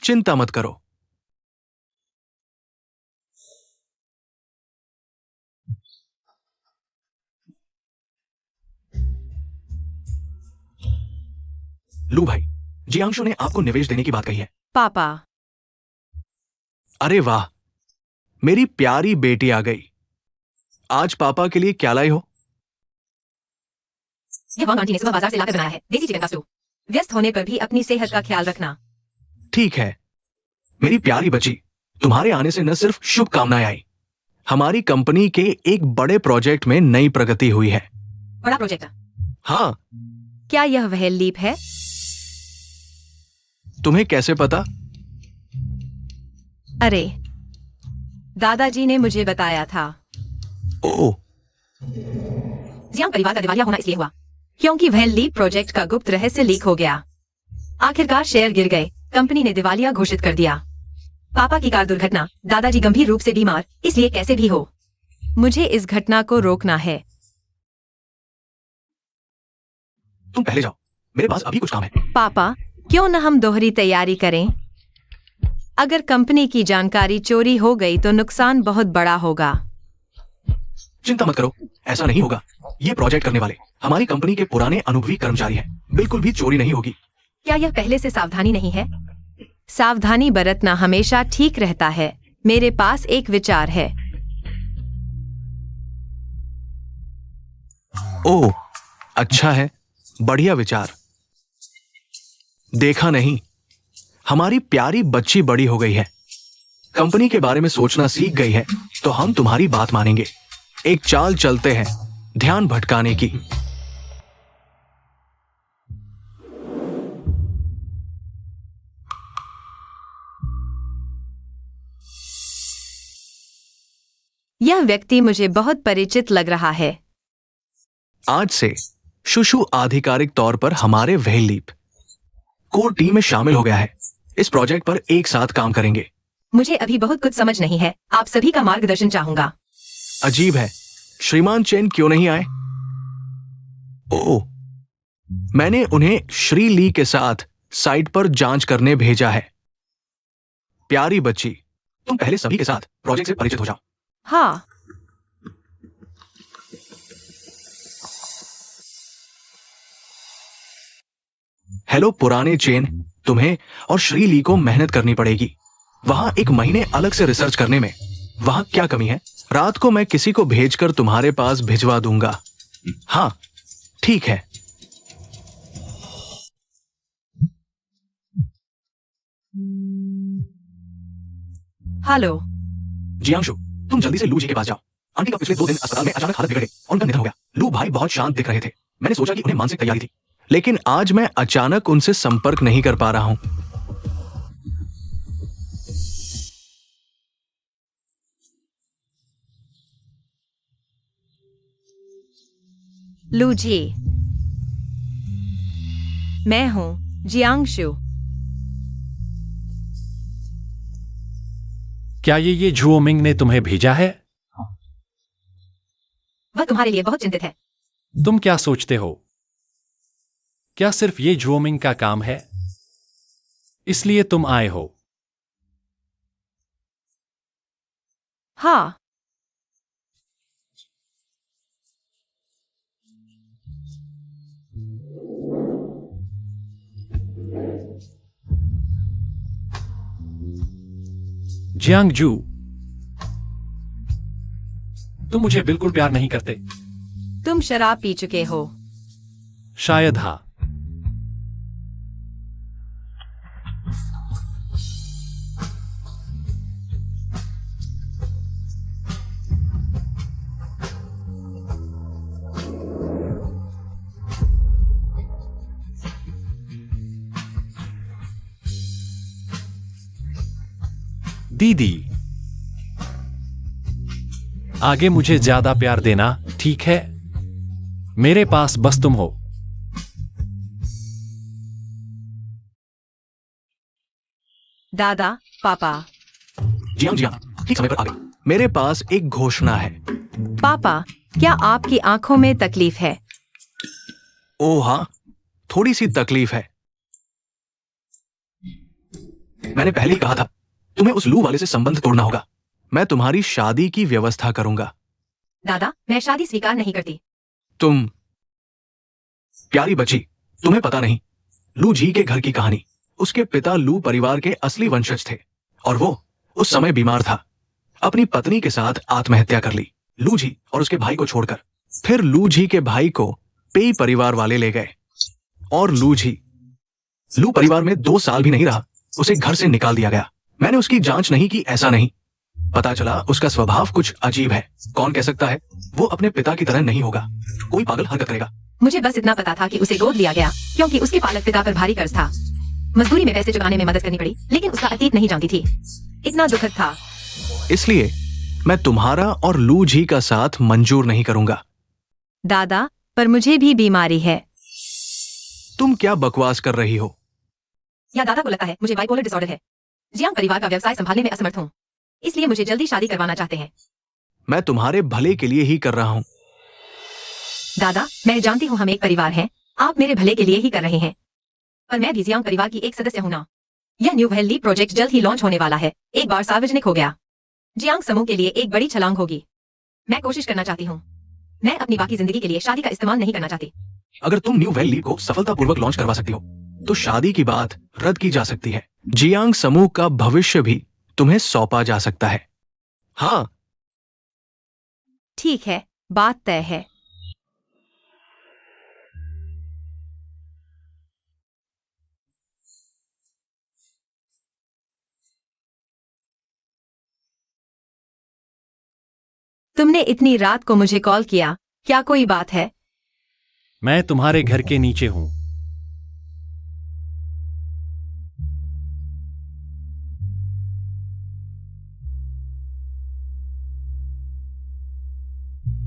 चिंता मत करो। लू भाई, जियांशु ने आपको निवेश देने की बात कही है। पापा, अरे वाह, मेरी प्यारी बेटी आ गई। आज पापा के लिए क्या लाई हो? यह वांग आंटी ने सुबह बाजार से लाकर बनाया है, देसी चिकन का स्टू। व्यस्त होने पर भी अपनी सेहत का ख्याल रखना। ठीक है मेरी प्यारी बच्ची, तुम्हारे आने से न सिर्फ शुभकामनाएं आई, हमारी कंपनी के एक बड़े प्रोजेक्ट में नई प्रगति हुई है। बड़ा प्रोजेक्ट? हाँ। क्या यह वह लीप है? तुम्हें कैसे पता? अरे, दादाजी ने मुझे बताया था। ओह, जियांग परिवार का दिवालिया होना इसलिए हुआ क्योंकि वह लीप प्रोजेक्ट का गुप्त रहस्य लीक हो गया। आखिरकार शेयर गिर गए, कंपनी ने दिवालिया घोषित कर दिया। पापा की कार दुर्घटना, दादाजी गंभीर रूप से बीमार, इसलिए कैसे भी हो मुझे इस घटना को रोकना है। तुम पहले जाओ, मेरे पास अभी कुछ काम है। पापा, क्यों न हम दोहरी तैयारी करें? अगर कंपनी की जानकारी चोरी हो गई तो नुकसान बहुत बड़ा होगा। चिंता मत करो, ऐसा नहीं होगा। ये प्रोजेक्ट करने वाले हमारी कंपनी के पुराने अनुभवी कर्मचारी हैं, बिल्कुल भी चोरी नहीं होगी। क्या यह पहले से सावधानी नहीं है? सावधानी बरतना हमेशा ठीक रहता है। मेरे पास एक विचार है। ओह, अच्छा है, बढ़िया विचार। देखा नहीं, हमारी प्यारी बच्ची बड़ी हो गई है, कंपनी के बारे में सोचना सीख गई है, तो हम तुम्हारी बात मानेंगे। एक चाल चलते हैं ध्यान भटकाने की। यह व्यक्ति मुझे बहुत परिचित लग रहा है। आज से शुशु आधिकारिक तौर पर हमारे वह लीप कोर टीम में शामिल हो गया है। इस प्रोजेक्ट पर एक साथ काम करेंगे। मुझे अभी बहुत कुछ समझ नहीं है, आप सभी का मार्गदर्शन चाहूंगा। अजीब है, श्रीमान चेन क्यों नहीं आए? ओह, मैंने उन्हें श्री ली के साथ साइट पर जांच करने भेजा है। प्यारी बच्ची, तुम पहले सभी के साथ प्रोजेक्ट से परिचित हो जाओ। हाँ, हेलो पुराने चेन, तुम्हें और श्री ली को मेहनत करनी पड़ेगी। वहां एक महीने अलग से रिसर्च करने में वहां क्या कमी है? रात को मैं किसी को भेजकर तुम्हारे पास भिजवा दूंगा। हाँ, ठीक है। हेलो। जियांशु, तुम जल्दी से लू जी के पास जाओ। आंटी का पिछले 2 दिन अस्पताल में अचानक हालत बिगड़ गई और उनका निधन हो गया। लू भाई बहुत शांत दिख रहे थे। मैंने सोचा कि उन्हें मानसिक तैयारी थी, लेकिन आज मैं अचानक उनसे संपर्क नहीं कर पा रहा हूं। लू जी, मैं हूं जियांशु। क्या ये झुओ मिंग ने तुम्हें भेजा है? वह तुम्हारे लिए बहुत चिंतित है। तुम क्या सोचते हो? क्या सिर्फ ये झुओ मिंग का काम है, इसलिए तुम आए हो? हाँ, जियांगजू, तुम मुझे बिल्कुल प्यार नहीं करते। तुम शराब पी चुके हो। शायद हाँ। दीदी, आगे मुझे ज्यादा प्यार देना, ठीक है? मेरे पास बस तुम हो। दादा, पापा। जी हाँ, ठीक समय पर आ गई। मेरे पास एक घोषणा है। पापा, क्या आपकी आंखों में तकलीफ है? ओह हाँ, थोड़ी सी तकलीफ है। मैंने पहले ही कहा था, तुम्हें उस लू वाले से संबंध तोड़ना होगा। मैं तुम्हारी शादी की व्यवस्था करूंगा। दादा, मैं शादी स्वीकार नहीं करती। तुम प्यारी बच्ची, तुम्हें पता नहीं लू जी के घर की कहानी। उसके पिता लू परिवार के असली वंशज थे और वो उस समय बीमार था। अपनी पत्नी के साथ आत्महत्या कर ली, लू जी और उसके भाई को छोड़कर। फिर लू जी के भाई को पेई परिवार वाले ले गए और लू परिवार में 2 साल भी नहीं रहा, उसे घर से निकाल दिया गया। मैंने उसकी जांच नहीं की, ऐसा नहीं। पता चला उसका स्वभाव कुछ अजीब है। कौन कह सकता है वो अपने पिता की तरह नहीं होगा। कोई पागल हरकत करेगा। मुझे बस इतना पता था कि उसे गोद लिया गया क्योंकि उसके पालक पिता पर भारी कर्ज था। मजदूरी में पैसे चुकाने में मदद करनी पड़ी, लेकिन उसका अतीत नहीं जानती थी। इतना दुखद था। इसलिए मैं तुम्हारा और लू जी का साथ मंजूर नहीं करूंगा। दादा, पर मुझे भी बीमारी है। तुम क्या बकवास कर रही हो? या दादा को लगता है मुझे बाइपोलर डिसऑर्डर है। जियांग परिवार का व्यवसाय संभालने में असमर्थ हूँ, इसलिए मुझे जल्दी शादी करवाना चाहते हैं। मैं तुम्हारे भले के लिए ही कर रहा हूं। दादा, मैं जानती हूँ हम एक परिवार हैं, आप मेरे भले के लिए ही कर रहे हैं, पर मैं भी जियांग परिवार की एक सदस्य हूं ना। यह न्यू वैली प्रोजेक्ट जल्द ही लॉन्च होने वाला है। एक बार सार्वजनिक हो गया, जियांग समूह के लिए एक बड़ी छलांग होगी। मैं कोशिश करना चाहती हूँ। मैं अपनी बाकी जिंदगी के लिए शादी का इस्तेमाल नहीं करना चाहती। अगर तुम न्यू वैली को सफलतापूर्वक लॉन्च करवा सकती हो तो शादी की बात रद्द की जा सकती है। जियांग समूह का भविष्य भी तुम्हें सौंपा जा सकता है। हाँ, ठीक है, बात तय है। तुमने इतनी रात को मुझे कॉल किया, क्या कोई बात है? मैं तुम्हारे घर के नीचे हूं।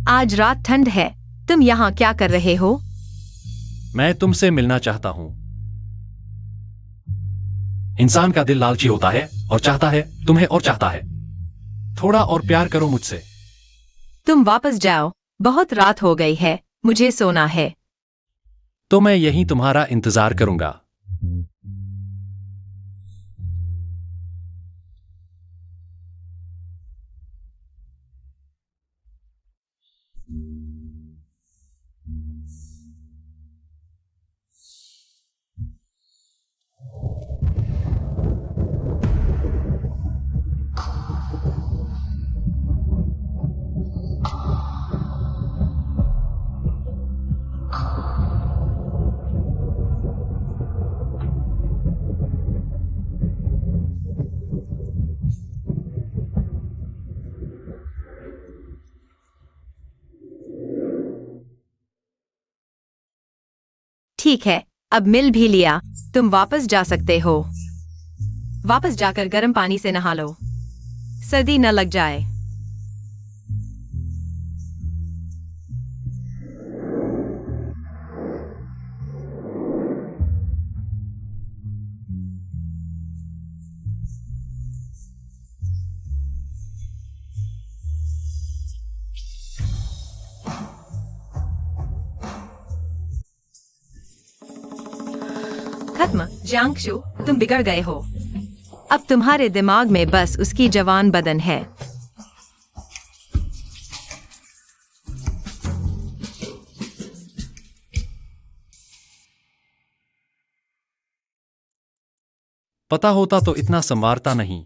आज रात ठंड है, तुम यहाँ क्या कर रहे हो? मैं तुमसे मिलना चाहता हूं। इंसान का दिल लालची होता है और चाहता है तुम्हें और चाहता है। थोड़ा और प्यार करो मुझसे। तुम वापस जाओ, बहुत रात हो गई है, मुझे सोना है। तो मैं यहीं तुम्हारा इंतजार करूंगा। ठीक है, अब मिल भी लिया, तुम वापस जा सकते हो। वापस जाकर गर्म पानी से नहा लो, सर्दी न लग जाए। खत्म, जियांगशु, तुम बिगड़ गए हो। अब तुम्हारे दिमाग में बस उसकी जवान बदन है। पता होता तो इतना संवारता नहीं।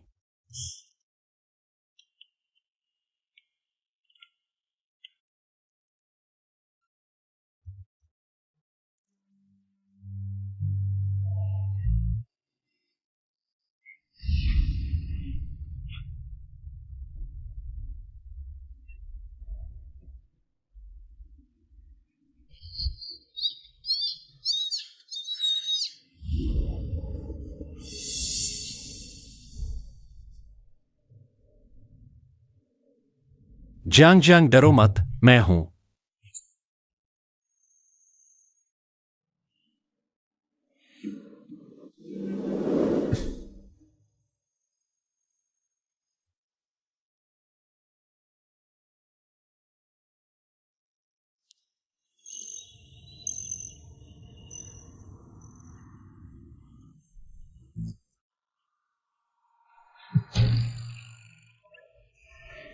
जियांग जियांग, डरो मत, मैं हूं।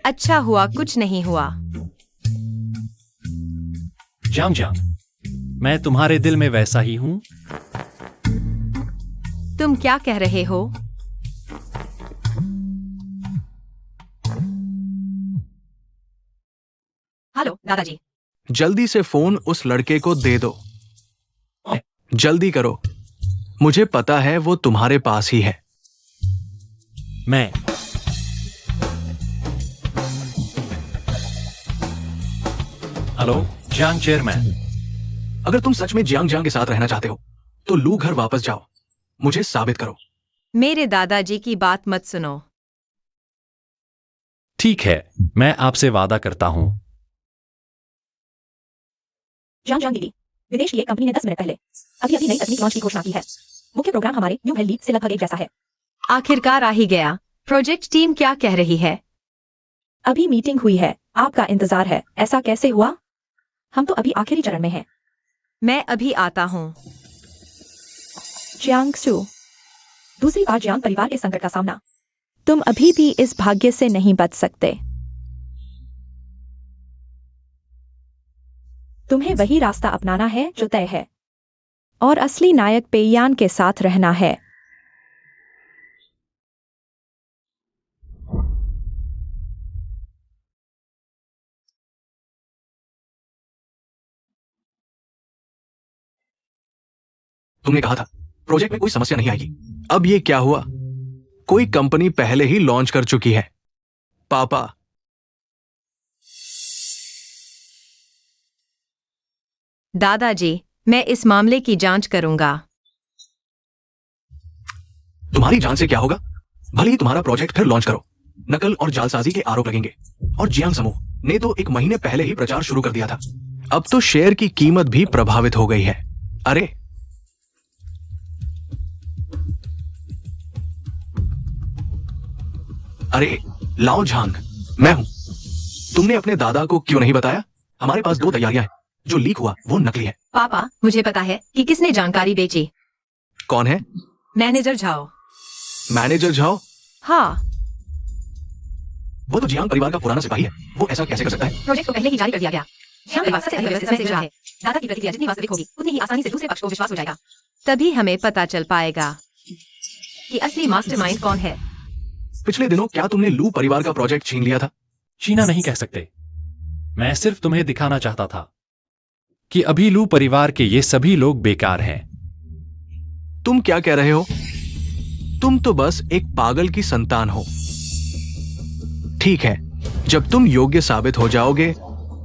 अच्छा हुआ कुछ नहीं हुआ। जियांग जियांग, मैं तुम्हारे दिल में वैसा ही हूं। तुम क्या कह रहे हो? हेलो दादाजी। जल्दी से फोन उस लड़के को दे दो। जल्दी करो, मुझे पता है वो तुम्हारे पास ही है। मैं हेलो जियांग चेयरमैन। अगर तुम सच में जियांग जियांग के साथ रहना चाहते हो तो लू घर वापस जाओ, मुझे साबित करो। मेरे दादाजी की बात मत सुनो। ठीक है, मैं आपसे वादा करता हूं। जियांग जियांग दीदी, विदेश की एक कंपनी ने 10 मिनट पहले अभी नई तकनीक लॉन्च की घोषणा की है। मुख्य प्रोग्राम हमारे न्यू हेल्थ लीग से लगभग एक जैसा है। आखिरकार आ ही गया। प्रोजेक्ट टीम क्या कह रही है? अभी मीटिंग हुई है, आपका इंतजार है। ऐसा कैसे हुआ? हम तो अभी आखिरी चरण में हैं। मैं अभी आता हूँ। जियांगशु, दूसरी बार जियांग परिवार के संकट का सामना। तुम अभी भी इस भाग्य से नहीं बच सकते। तुम्हें वही रास्ता अपनाना है जो तय है, और असली नायक पेयान के साथ रहना है। तुमने कहा था प्रोजेक्ट में कोई समस्या नहीं आएगी। अब ये क्या हुआ? कोई कंपनी पहले ही लॉन्च कर चुकी है। पापा, दादाजी, मैं इस मामले की जांच करूंगा। तुम्हारी जान से क्या होगा? भले ही तुम्हारा प्रोजेक्ट फिर लॉन्च करो, नकल और जालसाजी के आरोप लगेंगे। और जियांग समूह ने तो 1 महीने पहले ही प्रचार शुरू कर दिया था। अब तो शेयर की कीमत भी प्रभावित हो गई है। अरे अरे लाओ झांग, मैं हूं। तुमने अपने दादा को क्यों नहीं बताया? हमारे पास 2 तैयारियां हैं। जो लीक हुआ वो नकली है। पापा, मुझे पता है कि किसने जानकारी बेची। कौन है? Manager Zhao. Manager Zhao? हाँ, वो तो जियांग परिवार का पुराना सिपाही है। वो ऐसा कैसे कर सकता है? प्रोजेक्ट को पहले ही जारी कर दिया गया। जियांग परिवार सबसे अधिक व्यवस्थित से जुड़ा है। दादा की प्रतिक्रिया जितनी वास्तविक होगी उतनी ही आसानी से दूसरे पक्ष को विश्वास हो जाएगा तभी हमें पता चल पाएगा कि असली मास्टरमाइंड कौन है। पिछले दिनों क्या तुमने लू परिवार का प्रोजेक्ट छीन लिया था? चीना नहीं कह सकते। मैं सिर्फ तुम्हें दिखाना चाहता था कि अभी लू परिवार के ये सभी लोग बेकार हैं। तुम क्या कह रहे हो? तुम तो बस एक पागल की संतान हो। ठीक है, जब तुम योग्य साबित हो जाओगे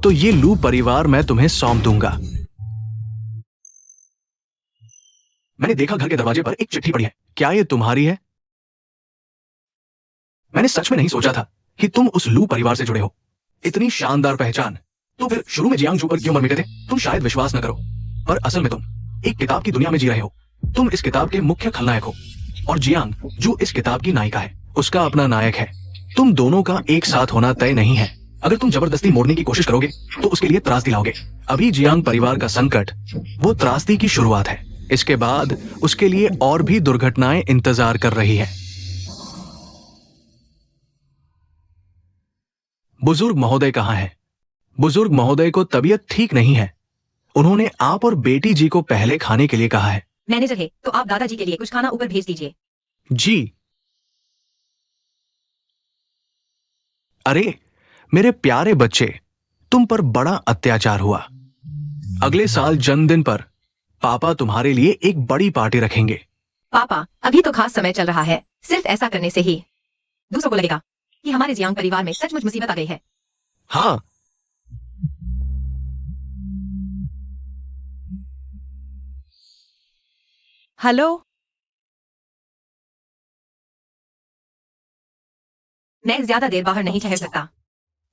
तो ये लू परिवार मैं तुम्हें सौंप दूंगा। मैंने देखा घर के दरवाजे पर एक चिट्ठी पड़ी है। क्या ये तुम्हारी है? मैंने सच में नहीं सोचा था कि तुम उस लू परिवार से जुड़े हो। इतनी शानदार पहचान। तो फिर शुरू में जियांग जू पर क्यों मर मिटे थे? तुम शायद विश्वास न करो, पर असल में तुम एक किताब की दुनिया में जी रहे हो। तुम इस किताब के मुख्य खलनायक हो और जियांग जो इस किताब की नायिका है उसका अपना नायक है। तुम दोनों का एक साथ होना तय नहीं है। अगर तुम जबरदस्ती मोड़ने की कोशिश करोगे तो उसके लिए त्रासदी लाओगे। अभी जियांग परिवार का संकट वो त्रासदी की शुरुआत है। इसके बाद उसके लिए और भी दुर्घटनाएं इंतजार कर रही है। बुजुर्ग महोदय कहाँ हैं? बुजुर्ग महोदय को तबीयत ठीक नहीं है। उन्होंने आप और बेटी जी को पहले खाने के लिए कहा है। मैनेजर है तो आप दादाजी के लिए कुछ खाना ऊपर भेज दीजिए। जी। अरे मेरे प्यारे बच्चे, तुम पर बड़ा अत्याचार हुआ। अगले साल जन्मदिन पर पापा तुम्हारे लिए एक बड़ी पार्टी रखेंगे। पापा, अभी तो खास समय चल रहा है। सिर्फ ऐसा करने से ही दूसरों को लगेगा कि हमारे जियांग परिवार में सचमुच मुसीबत आ गई है। हाँ। हेलो, मैं ज्यादा देर बाहर नहीं ठहर सकता।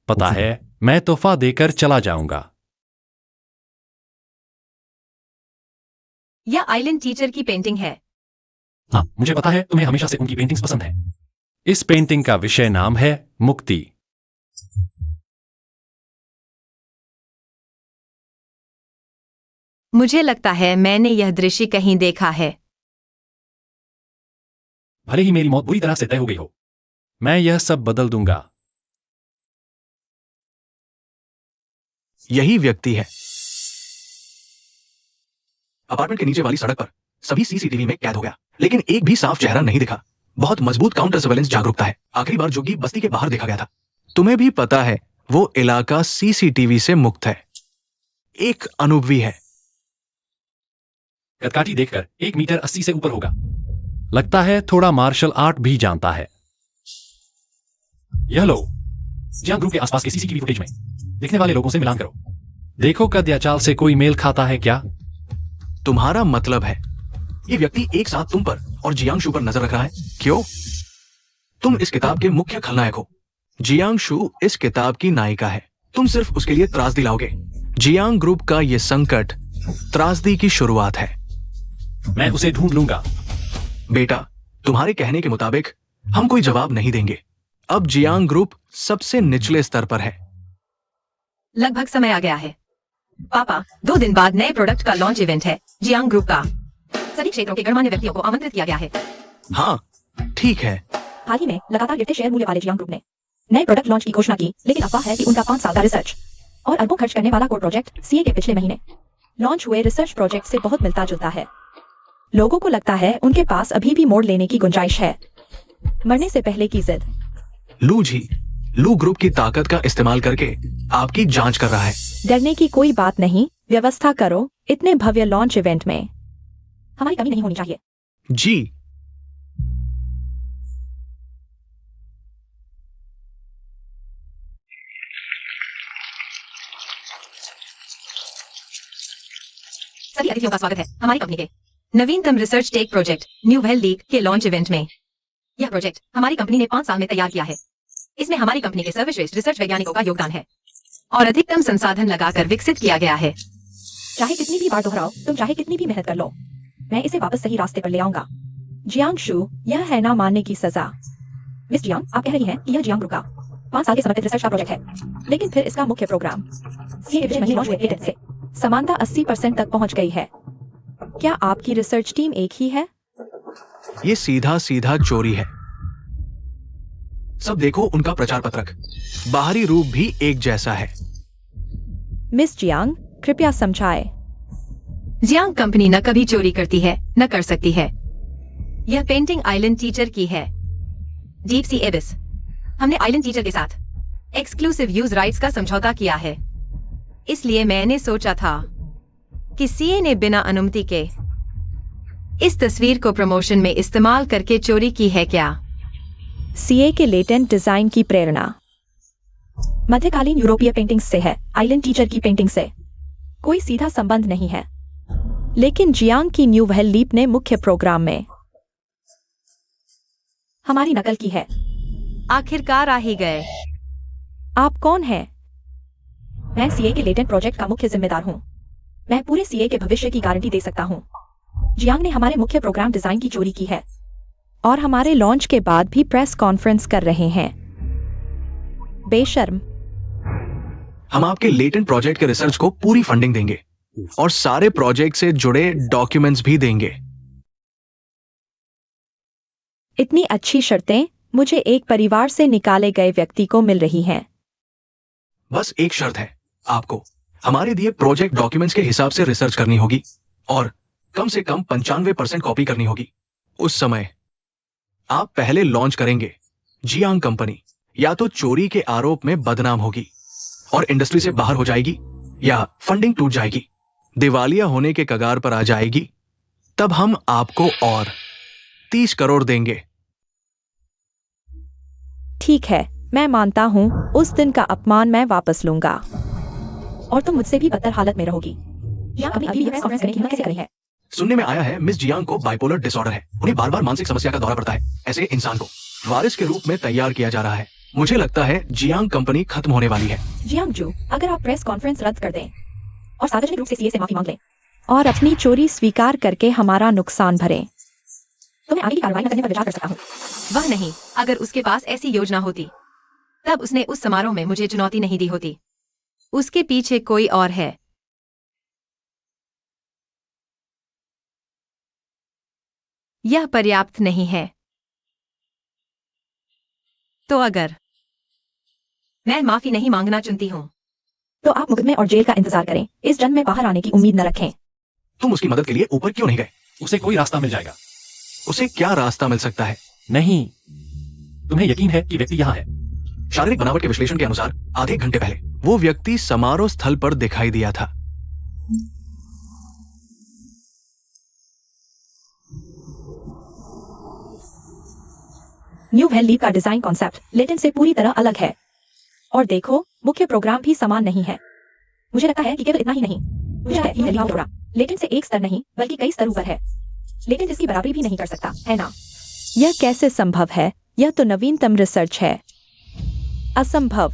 पता है, मैं तोहफा देकर चला जाऊंगा। यह आइलैंड टीचर की पेंटिंग है। हाँ, मुझे पता है तुम्हें हमेशा से उनकी पेंटिंग्स पसंद है। इस पेंटिंग का विषय नाम है मुक्ति। मुझे लगता है मैंने यह दृश्य कहीं देखा है। भले ही मेरी मौत बुरी तरह से तय हो गई हो। मैं यह सब बदल दूंगा। यही व्यक्ति है। अपार्टमेंट के नीचे वाली सड़क पर सभी सीसीटीवी में कैद हो गया, लेकिन एक भी साफ चेहरा नहीं दिखा। बहुत मजबूत काउंटर सर्वेलेंस जागरूकता है। आखिरी बार जोगी बस्ती के बाहर देखा गया था। तुम्हें भी पता है वो इलाका सीसीटीवी से मुक्त है। एक अनुभवी है। कदकाठी देखकर 1 मीटर 80 से ऊपर होगा। लगता है थोड़ा मार्शल आर्ट भी जानता है। यह लो, जियांग ग्रुप के आसपास के सीसीटीवी फुटेज में दिखने वाले लोगों से मिलान करो। देखो कद या चाल से कोई मेल खाता है क्या? तुम्हारा मतलब है ये व्यक्ति एक साथ तुम पर और जियांग शू पर नजर रख रहा है? क्यों? तुम इस किताब के मुख्य खलनायक हो। जियांग शू इस किताब की नायिका है। तुम सिर्फ उसके लिए त्रासदी लाओगे। जियांग ग्रुप का यह संकट त्रासदी की शुरुआत है। मैं उसे ढूंढ लूंगा। बेटा, तुम्हारे कहने के मुताबिक हम कोई जवाब नहीं देंगे। अब जियांग ग्रुप सबसे निचले स्तर पर है। लगभग समय आ गया है। पापा, 2 दिन बाद नए प्रोडक्ट का लॉन्च इवेंट है। जियांग ग्रुप का सभी क्षेत्रों के गणमान्य व्यक्तियों को आमंत्रित किया गया है। हाँ, ठीक है। हाल ही में लगातार गिरते शेयर मूल्य वाले जियांग ग्रुप ने नए प्रोडक्ट लॉन्च की घोषणा की, लेकिन अफवाह है कि उनका 5 साल का रिसर्च और अरबों खर्च करने वाला कोर प्रोजेक्ट सीए के पिछले महीने लॉन्च हुए रिसर्च प्रोजेक्ट से बहुत मिलता जुलता है। लोगों को लगता है उनके पास अभी भी मोड़ लेने की गुंजाइश है। मरने से पहले की जिद। लू ग्रुप की ताकत का इस्तेमाल करके आपकी जांच कर रहा है। डरने की कोई बात नहीं, व्यवस्था करो। इतने भव्य लॉन्च इवेंट में हमारी कमी नहीं होनी चाहिए। जी। सभी अतिथियों का स्वागत है हमारी कंपनी के नवीनतम research tech project new well league के लॉन्च इवेंट में। यह प्रोजेक्ट हमारी कंपनी ने 5 साल में तैयार किया है। इसमें हमारी कंपनी के सर्वश्रेष्ठ रिसर्च वैज्ञानिकों का योगदान है और अधिकतम संसाधन लगाकर विकसित किया गया है। चाहे कितनी भी बार दोहराओ, तुम चाहे कितनी भी मेहनत कर लो, मैं इसे वापस सही रास्ते पर ले आऊंगा। जियांग शू, यह है ना मानने की सजा। मिस जियांग, आप कह रही हैं कि यह जियांग ग्रुप का 5 साल के समर्पित रिसर्च का प्रोजेक्ट है, लेकिन फिर इसका मुख्य प्रोग्राम ये पिछले महीने लॉन्च हुए पेटेंट से समानता 80% तक पहुंच गई है। क्या आपकी रिसर्च टीम एक ही है? ये सीधा सीधा चोरी है। सब देखो उनका प्रचार पत्रक, बाहरी रूप भी एक जैसा है। मिस जियांग, कृपया समझाएं। जियांग कंपनी न कभी चोरी करती है न कर सकती है। यह पेंटिंग आइलैंड टीचर की है, डीप सी एबिस। हमने आइलैंड टीचर के साथ एक्सक्लूसिव यूज राइट्स का समझौता किया है। इसलिए मैंने सोचा था कि सीए ने बिना अनुमति के इस तस्वीर को प्रमोशन में इस्तेमाल करके चोरी की है क्या? सीए के लेटेंट डिजाइन की प्रेरणा मध्यकालीन यूरोपीय पेंटिंग्स से है, आइलैंड टीचर की पेंटिंग से कोई सीधा संबंध नहीं है। लेकिन जियांग की न्यू वेल लीप ने मुख्य प्रोग्राम में हमारी नकल की है। आखिरकार आ ही गए। आप कौन हैं? मैं सीए के लेटेंट प्रोजेक्ट का मुख्य जिम्मेदार हूं। मैं पूरे सीए के भविष्य की गारंटी दे सकता हूं। जियांग ने हमारे मुख्य प्रोग्राम डिजाइन की चोरी की है और हमारे लॉन्च के बाद भी प्रेस कॉन्फ्रेंस कर रहे हैं। बेशर्म। हम आपके लेटेंट प्रोजेक्ट के रिसर्च को पूरी फंडिंग देंगे और सारे प्रोजेक्ट से जुड़े डॉक्यूमेंट्स भी देंगे। इतनी अच्छी शर्तें मुझे एक परिवार से निकाले गए व्यक्ति को मिल रही हैं। बस एक शर्त है, आपको हमारे दिए प्रोजेक्ट डॉक्यूमेंट्स के हिसाब से रिसर्च करनी होगी और कम से कम 95% कॉपी करनी होगी। उस समय आप पहले लॉन्च करेंगे, जियांग कंपनी या तो चोरी के आरोप में बदनाम होगी और इंडस्ट्री से बाहर हो जाएगी या फंडिंग टूट जाएगी, दिवालिया होने के कगार पर आ जाएगी। तब हम आपको और 30 करोड़ देंगे। ठीक है, मैं मानता हूं, उस दिन का अपमान मैं वापस लूंगा। और तुम मुझसे भी बदतर हालत में रहोगी। या अपनी अभी प्रेस कॉन्फ्रेंस करने की हिम्मत कैसे करी है? सुनने में आया है मिस जियांग को बाइपोलर डिसऑर्डर है। उन्हें बार बार मानसिक समस्या का दौरा पड़ता है। ऐसे इंसान को वारिस के रूप में तैयार किया जा रहा है। मुझे लगता है जियांग कंपनी खत्म होने वाली है। जियांग जू, अगर आप प्रेस कॉन्फ्रेंस रद्द कर दें और सार्वजनिक रूप से सीए से माफी मांग लें और अपनी चोरी स्वीकार करके हमारा नुकसान भरें, तो मैं आगे की कार्रवाई न करने पर विचार कर सकता हूँ। वह नहीं, अगर उसके पास ऐसी योजना होती तब उसने उस समारोह में मुझे चुनौती नहीं दी होती। उसके पीछे कोई और है। यह पर्याप्त नहीं है। तो अगर मैं माफी नहीं मांगना चुनती हूँ तो आप मुकदमे और जेल का इंतजार करें। इस जन्म में बाहर आने की उम्मीद न रखें। तुम उसकी मदद के लिए ऊपर क्यों नहीं गए? उसे कोई रास्ता मिल जाएगा। उसे क्या रास्ता मिल सकता है? नहीं, तुम्हें यकीन है कि व्यक्ति यहाँ है? शारीरिक बनावट के विश्लेषण के अनुसार आधे घंटे पहले वो व्यक्ति समारोह स्थल पर दिखाई दिया था। न्यू वेल लीप का डिजाइन कॉन्सेप्ट लेटेंट से पूरी तरह अलग है। और देखो, मुख्य प्रोग्राम भी समान नहीं है। मुझे लगता है कि केवल इतना ही नहीं, मुझे लगता है कि लीप प्रोग्राम लेटेंट से एक स्तर नहीं बल्कि कई स्तर ऊपर है। लेटेंट इसकी बराबरी भी नहीं कर सकता, है ना? यह कैसे संभव है? यह तो नवीनतम रिसर्च है। असंभव।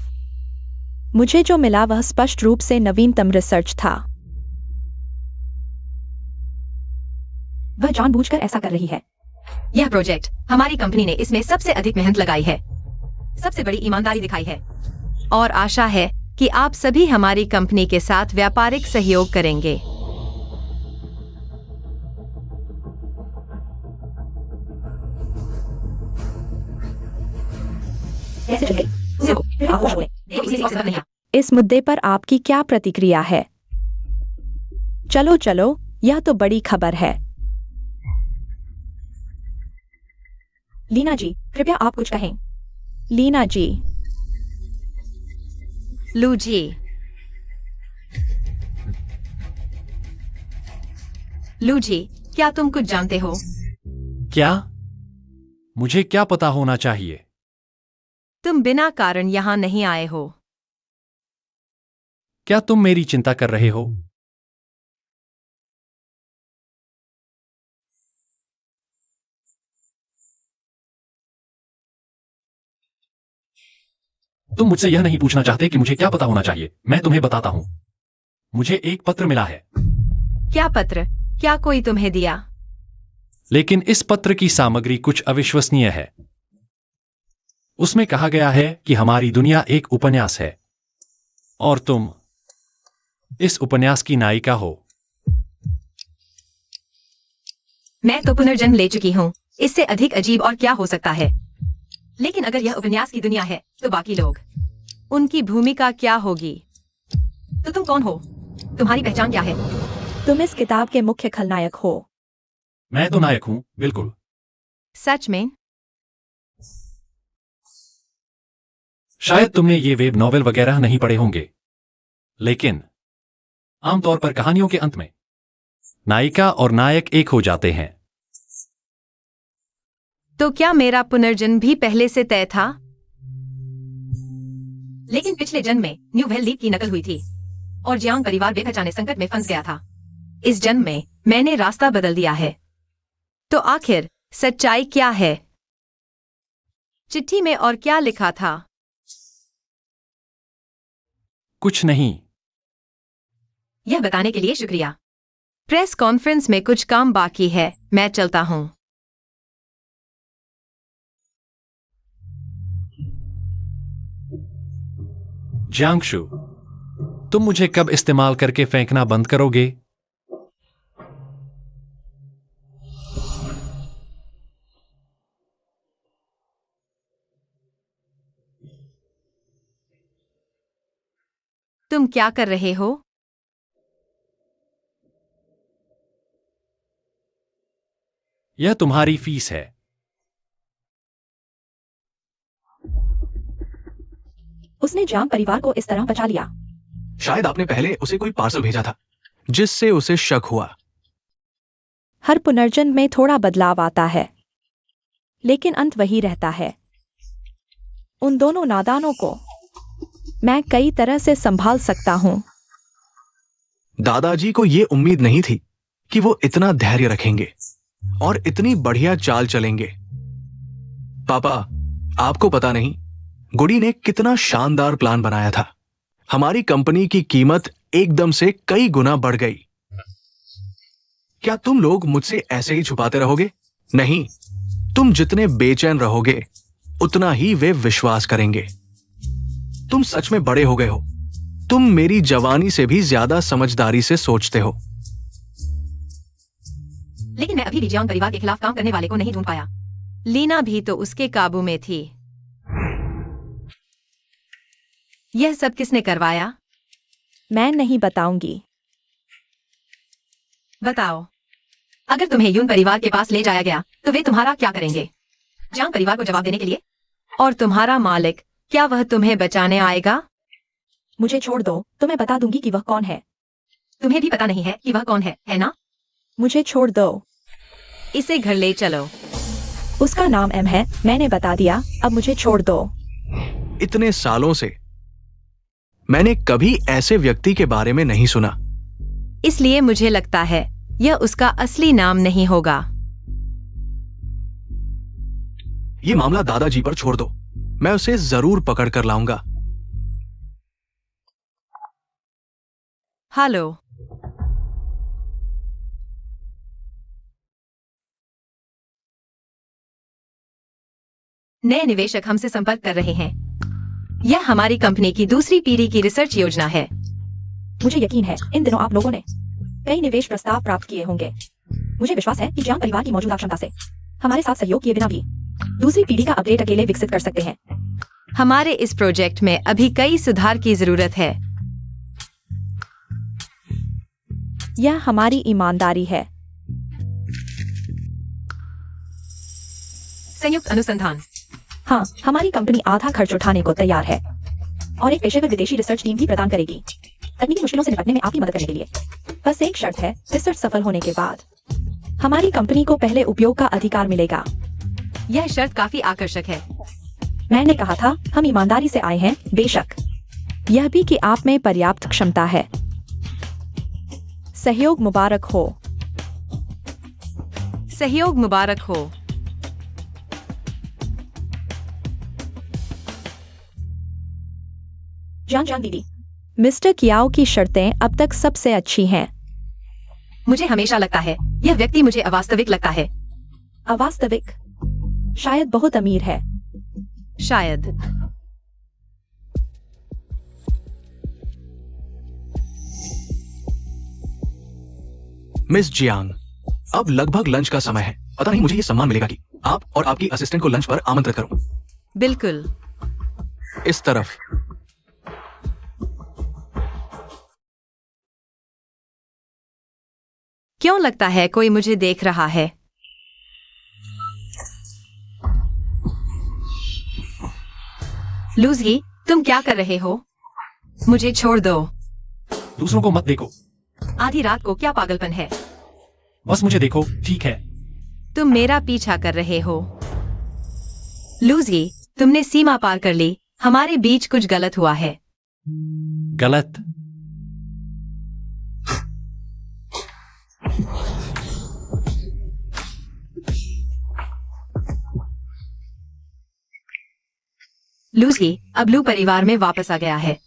मुझे जो मिला वह स्पष्ट रूप से नवीनतम रिसर्च था। वह जानबूझकर ऐसा कर रही है। यह प्रोजेक्ट हमारी कंपनी ने इसमें सबसे अधिक मेहनत लगाई है, सबसे बड़ी ईमानदारी दिखाई है। और आशा है कि आप सभी हमारी कंपनी के साथ व्यापारिक सहयोग करेंगे। कैसे चल गई? फिर आप होश हुए। देखो, इसे और संभव नहीं है। इस मुद्दे पर आपकी क्या प्रतिक्रिया है? चलो चलो, यह तो बड़ी खबर है। लीना जी, कृपया आप कुछ कहें। लीना जी। लू जी। लू जी, क्या तुम कुछ जानते हो? क्या? मुझे क्या पता होना चाहिए? तुम बिना कारण यहां नहीं आए हो। क्या तुम मेरी चिंता कर रहे हो? तुम मुझसे यह नहीं पूछना चाहते कि मुझे क्या पता होना चाहिए। मैं तुम्हें बताता हूं। मुझे एक पत्र मिला है। क्या पत्र? क्या कोई तुम्हें दिया? लेकिन इस पत्र की सामग्री कुछ अविश्वसनीय है। उसमें कहा गया है कि हमारी दुनिया एक उपन्यास है और तुम इस उपन्यास की नायिका हो। मैं तो पुनर्जन्म ले चुकी हूँ। इससे अधिक अजीब और क्या हो सकता है? लेकिन अगर यह उपन्यास की दुनिया है तो बाकी लोग, उनकी भूमिका क्या होगी? तो तुम कौन हो? तुम्हारी पहचान क्या है? तुम इस किताब के मुख्य खलनायक हो। मैं तो नायक हूं, बिल्कुल। सच में? शायद तुमने ये वेब नॉवेल वगैरह नहीं पढ़े होंगे, लेकिन आमतौर पर कहानियों के अंत में नायिका और नायक एक हो जाते हैं। तो क्या मेरा पुनर्जन्म भी पहले से तय था? लेकिन पिछले जन्म में न्यू वेल लीप की नकल हुई थी और जियांग परिवार बेपहचाने संकट में फंस गया था। इस जन्म में मैंने रास्ता बदल दिया है। तो आखिर सच्चाई क्या है? चिट्ठी में और क्या लिखा था? कुछ नहीं। यह बताने के लिए शुक्रिया। प्रेस कॉन्फ्रेंस में कुछ काम बाकी है, मैं चलता हूं। जियांगशु, तुम मुझे कब इस्तेमाल करके फेंकना बंद करोगे? तुम क्या कर रहे हो? यह तुम्हारी फीस है। उसने जियांग परिवार को इस तरह बचा लिया। शायद आपने पहले उसे कोई पार्सल भेजा था जिससे उसे शक हुआ। हर पुनर्जन्म में थोड़ा बदलाव आता है, लेकिन अंत वही रहता है। उन दोनों नादानों को मैं कई तरह से संभाल सकता हूं। दादाजी को यह उम्मीद नहीं थी कि वो इतना धैर्य रखेंगे और इतनी बढ़िया चाल चलेंगे। पापा, आपको पता नहीं गुडी ने कितना शानदार प्लान बनाया था। हमारी कंपनी की कीमत एकदम से कई गुना बढ़ गई। क्या तुम लोग मुझसे ऐसे ही छुपाते रहोगे? नहीं, तुम जितने बेचैन रहोगे उतना ही वे विश्वास करेंगे। तुम सच में बड़े हो गए हो। तुम मेरी जवानी से भी ज्यादा समझदारी से सोचते हो। लेकिन मैं अभी भी जियांग परिवार के खिलाफ काम करने वाले को नहीं ढूंढ पाया। लीना भी तो उसके काबू में थी। यह सब किसने करवाया? मैं नहीं बताऊंगी। बताओ। अगर तुम्हें यून परिवार के पास ले जाया गया तो वे तुम्हारा क्या करेंगे? जियांग परिवार को जवाब देने के लिए? और तुम्हारा मालिक, क्या वह तुम्हें बचाने आएगा? मुझे छोड़ दो तो मैं बता दूंगी कि वह कौन है। तुम्हें भी पता नहीं है कि वह कौन है ना? मुझे छोड़ दो। इसे घर ले चलो। उसका नाम एम है, मैंने बता दिया, अब मुझे छोड़ दो। इतने सालों से मैंने कभी ऐसे व्यक्ति के बारे में नहीं सुना। इसलिए मुझे लगता है यह उसका असली नाम नहीं होगा। ये मामला दादाजी पर छोड़ दो, मैं उसे जरूर पकड़ कर लाऊंगा। हेलो। नए निवेशक हमसे संपर्क कर रहे हैं। यह हमारी कंपनी की दूसरी पीढ़ी की रिसर्च योजना है। मुझे यकीन है इन दिनों आप लोगों ने कई निवेश प्रस्ताव प्राप्त किए होंगे। मुझे विश्वास है कि जियांग परिवार की मौजूदा क्षमता से हमारे साथ सहयोग किए बिना भी दूसरी पीढ़ी का अपडेट अकेले विकसित कर सकते हैं। हमारे इस प्रोजेक्ट में अभी कई सुधार की जरूरत है। यह हमारी ईमानदारी है। संयुक्त अनुसंधान। हाँ, हमारी कंपनी आधा खर्च उठाने को तैयार है और एक पेशेवर विदेशी रिसर्च टीम भी प्रदान करेगी तकनीकी मुश्किलों से निपटने में आपकी मदद करने के लिए। बस एक शर्त है, रिसर्च सफल होने के बाद हमारी कंपनी को पहले उपयोग का अधिकार मिलेगा। यह शर्त काफी आकर्षक है। मैंने कहा था हम ईमानदारी से आए हैं, बेशक यह भी कि आप में पर्याप्त क्षमता है। सहयोग मुबारक हो। सहयोग मुबारक हो। जान दीदी, मिस्टर कियाओ की शर्तें अब तक सबसे अच्छी हैं। मुझे हमेशा लगता है यह व्यक्ति मुझे अवास्तविक लगता है। अवास्तविक? शायद बहुत अमीर है। शायद। मिस जियांग, अब लगभग लंच का समय है। पता नहीं मुझे ये सम्मान मिलेगा कि आप और आपकी असिस्टेंट को लंच पर आमंत्रित करूं। बिल्कुल। इस तरफ। क्यों लगता है कोई मुझे देख रहा है? लूजी, तुम क्या कर रहे हो? मुझे छोड़ दो। दूसरों को मत देखो, आधी रात को क्या पागलपन है? बस मुझे देखो, ठीक है? तुम मेरा पीछा कर रहे हो। लूजी, तुमने सीमा पार कर ली। हमारे बीच कुछ गलत हुआ है। गलत? लूसी अब लू परिवार में वापस आ गया है।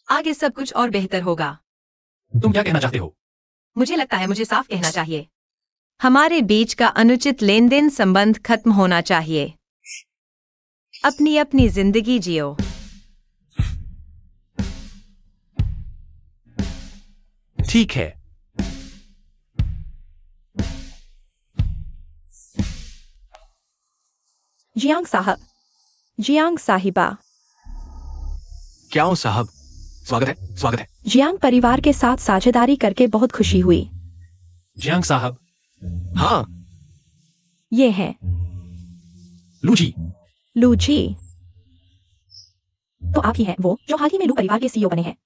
आगे सब कुछ और बेहतर होगा। तुम क्या कहना चाहते हो? मुझे लगता है मुझे साफ कहना चाहिए। हमारे बीच का अनुचित लेन देन संबंध खत्म होना चाहिए। अपनी अपनी जिंदगी जियो। ठीक है। जियांग साहब, जियांग साहिबा, क्या हो साहब? स्वागत है, स्वागत है। जियांग परिवार के साथ साझेदारी करके बहुत खुशी हुई। जियांग साहब, हाँ, ये हैं लूजी। लू जी। तो आप ही हैं वो जो हाल ही में लू परिवार के सीईओ बने हैं।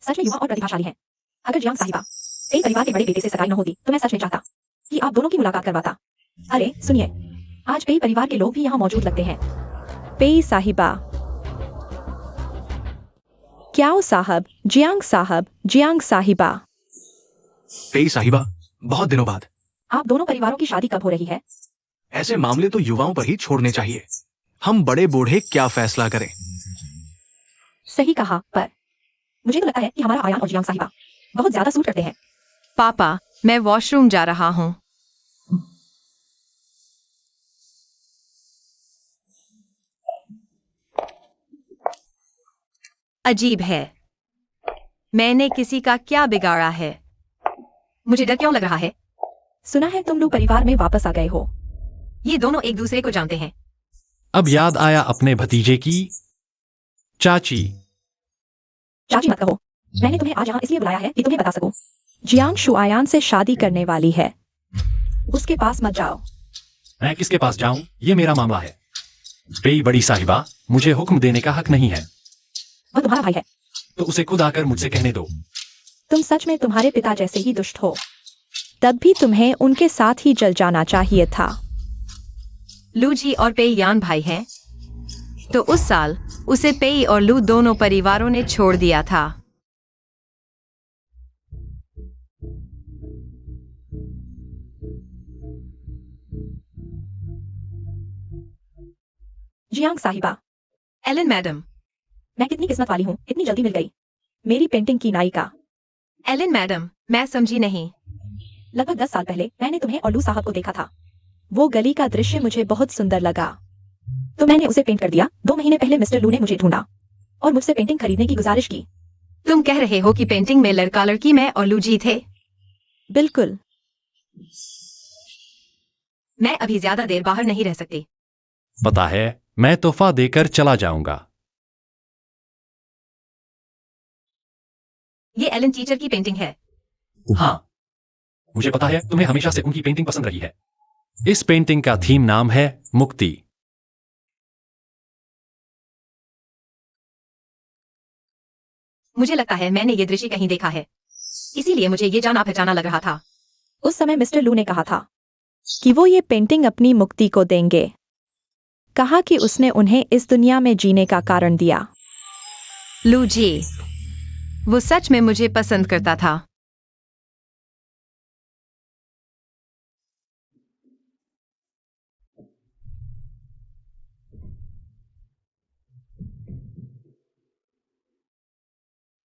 सच में युवा और प्रतिभाशाली हैं। अगर जियांग साहिबा पेई परिवार के बड़े बेटे से सगाई न होती तो मैं सच में चाहता कि आप दोनों की मुलाकात करवाता। अरे सुनिए, आज पेई परिवार के लोग भी यहाँ मौजूद लगते हैं। पेई साहिबा, क्याओ साहब, जियांग साहब, जियांग साहिबा। पेई साहिबा, बहुत दिनों बाद। आप दोनों परिवारों की शादी कब हो रही है? ऐसे मामले तो युवाओं पर ही छोड़ने चाहिए। हम बड़े बूढ़े क्या फैसला करें। सही कहा, पर मुझे तो लगता है कि हमारा आयान और जियांग साहिबा बहुत ज्यादा सूट करते हैं। पापा, मैं वॉशरूम जा रहा हूँ। अजीब है। मैंने किसी का क्या बिगाड़ा है? मुझे डर क्यों लग रहा है? सुना है तुम लू परिवार में वापस आ गए हो। ये दोनों एक दूसरे को जानते हैं। अब याद आया अपने भतीजे की। चाची, चाची मत कहो। मैंने तुम्हें आज यहाँ इसलिए बुलाया है कि तुम्हें बता सकूं। जियांग शुआयान से शादी करने वाली है। उसके पास मत जाओ। मैं किसके पास जाऊं? ये मेरा मामला है। पेई बड़ी साहिबा, मुझे हुक्म देने का हक नहीं है। वह तुम्हारा भाई है। तो उसे खुद आकर मुझसे कहने दो। तुम सच में तुम्हारे पिता जैसे ही दुष्ट हो। तब भी तुम्हें उनके साथ ही जल जाना चाहिए था। लूजी और पेई यान भाई हैं। तो उस साल उसे पेई और लू दोनों परिवारों ने छोड़ दिया था। जियांग साहिबा, एलन मैडम। मैं कितनी किस्मत वाली हूँ, इतनी जल्दी मिल गई। मेरी पेंटिंग की नायिका। एलन मैडम, मैं समझी नहीं। लगभग 10 साल पहले मैंने तुम्हें और लू साहब को देखा था। वो गली का दृश्य मुझे बहुत सुंदर लगा, तो मैंने उसे पेंट कर दिया। 2 महीने पहले मिस्टर लू ने मुझे ढूंढा और मुझसे पेंटिंग खरीदने की गुजारिश की। तुम कह रहे हो कि पेंटिंग में लड़का लड़की मैं और लूजी थे? बिल्कुल। मैं अभी ज्यादा देर बाहर नहीं रह सकती। पता है, मैं तोहफा देकर चला जाऊंगा। ये एलन टीचर की पेंटिंग है। हाँ, मुझे पता है तुम्हें हमेशा से उनकी पेंटिंग पसंद रही है। इस पेंटिंग का थीम नाम है मुक्ति। मुझे लगता है मैंने ये दृश्य कहीं देखा है, इसीलिए मुझे ये जाना पहचाना लग रहा था। उस समय मिस्टर लू ने कहा था कि वो ये पेंटिंग अपनी मुक्ति को देंगे। कहा कि उसने उन्हें इस दुनिया में जीने का कारण दिया। लूजी, वो सच में मुझे पसंद करता था।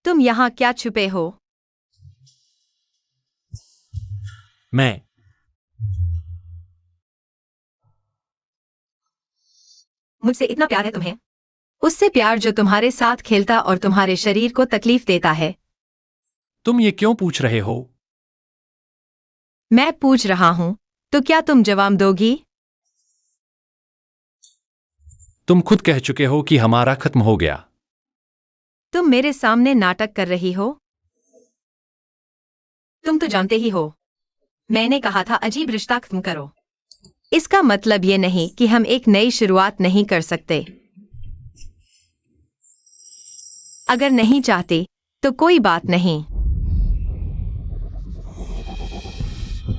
तुम यहाँ क्या छुपे हो? मैं मुझसे इतना प्यार है तुम्हें? उससे प्यार जो तुम्हारे साथ खेलता और तुम्हारे शरीर को तकलीफ देता है। तुम ये क्यों पूछ रहे हो? मैं पूछ रहा हूं, तो क्या तुम जवाब दोगी? तुम खुद कह चुके हो कि हमारा खत्म हो गया। तुम मेरे सामने नाटक कर रही हो। तुम तो जानते ही हो, मैंने कहा था अजीब रिश्ता खत्म करो। इसका मतलब ये नहीं कि हम एक नई शुरुआत नहीं कर सकते। अगर नहीं चाहते तो कोई बात नहीं।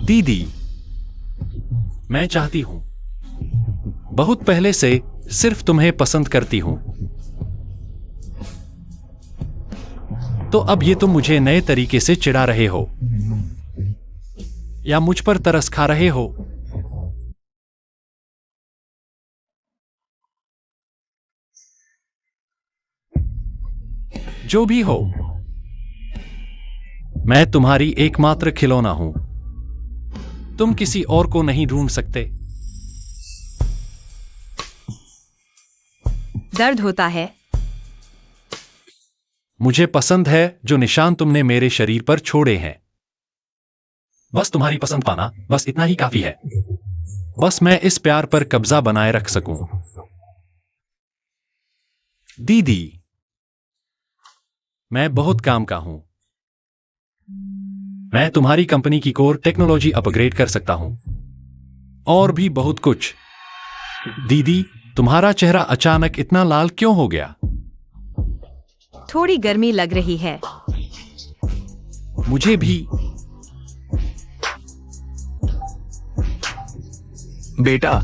दीदी, मैं चाहती हूं। बहुत पहले से सिर्फ तुम्हें पसंद करती हूं। तो अब ये तुम मुझे नए तरीके से चिढ़ा रहे हो या मुझ पर तरस खा रहे हो? जो भी हो, मैं तुम्हारी एकमात्र खिलौना हूं। तुम किसी और को नहीं ढूंढ सकते। दर्द होता है। मुझे पसंद है जो निशान तुमने मेरे शरीर पर छोड़े हैं। बस तुम्हारी पसंद पाना, बस इतना ही काफी है। बस मैं इस प्यार पर कब्जा बनाए रख सकूं। दीदी, मैं बहुत काम का हूं। मैं तुम्हारी कंपनी की कोर टेक्नोलॉजी अपग्रेड कर सकता हूं, और भी बहुत कुछ। दीदी, तुम्हारा चेहरा अचानक इतना लाल क्यों हो गया? थोड़ी गर्मी लग रही है। मुझे भी। बेटा,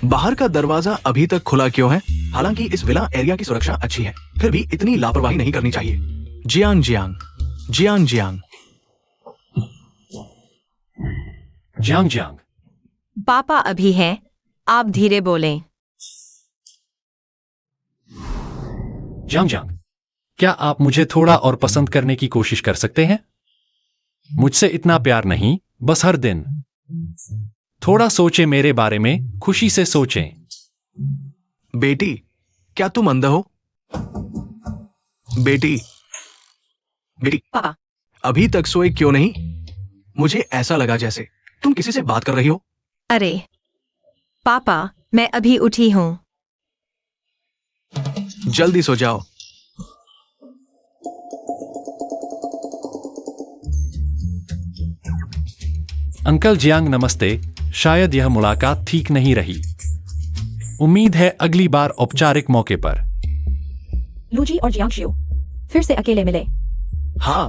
बाहर का दरवाजा अभी तक खुला क्यों है? हालांकि इस विला एरिया की सुरक्षा अच्छी है, फिर भी इतनी लापरवाही नहीं करनी चाहिए। Jiang Jiang, Jiang Jiang. Jiang Jiang, पापा अभी हैं, आप धीरे बोलें। जियांग जियांग, क्या आप मुझे थोड़ा और पसंद करने की कोशिश कर सकते हैं? मुझसे इतना प्यार नहीं, बस हर दिन थोड़ा सोचें मेरे बारे में, खुशी से सोचें। बेटी, क्या तुम अंधा हो? बेटी, बेटी, पापा, अभी तक सोए क्यों नहीं? मुझे ऐसा लगा जैसे तुम किसी से बात कर रही हो। अरे पापा, मैं अभी उठी हूं। जल्दी सो जाओ। अंकल जियांग नमस्ते। शायद यह मुलाकात ठीक नहीं रही। उम्मीद है अगली बार औपचारिक मौके पर। लूजी और जियांग फिर से अकेले मिले। हाँ,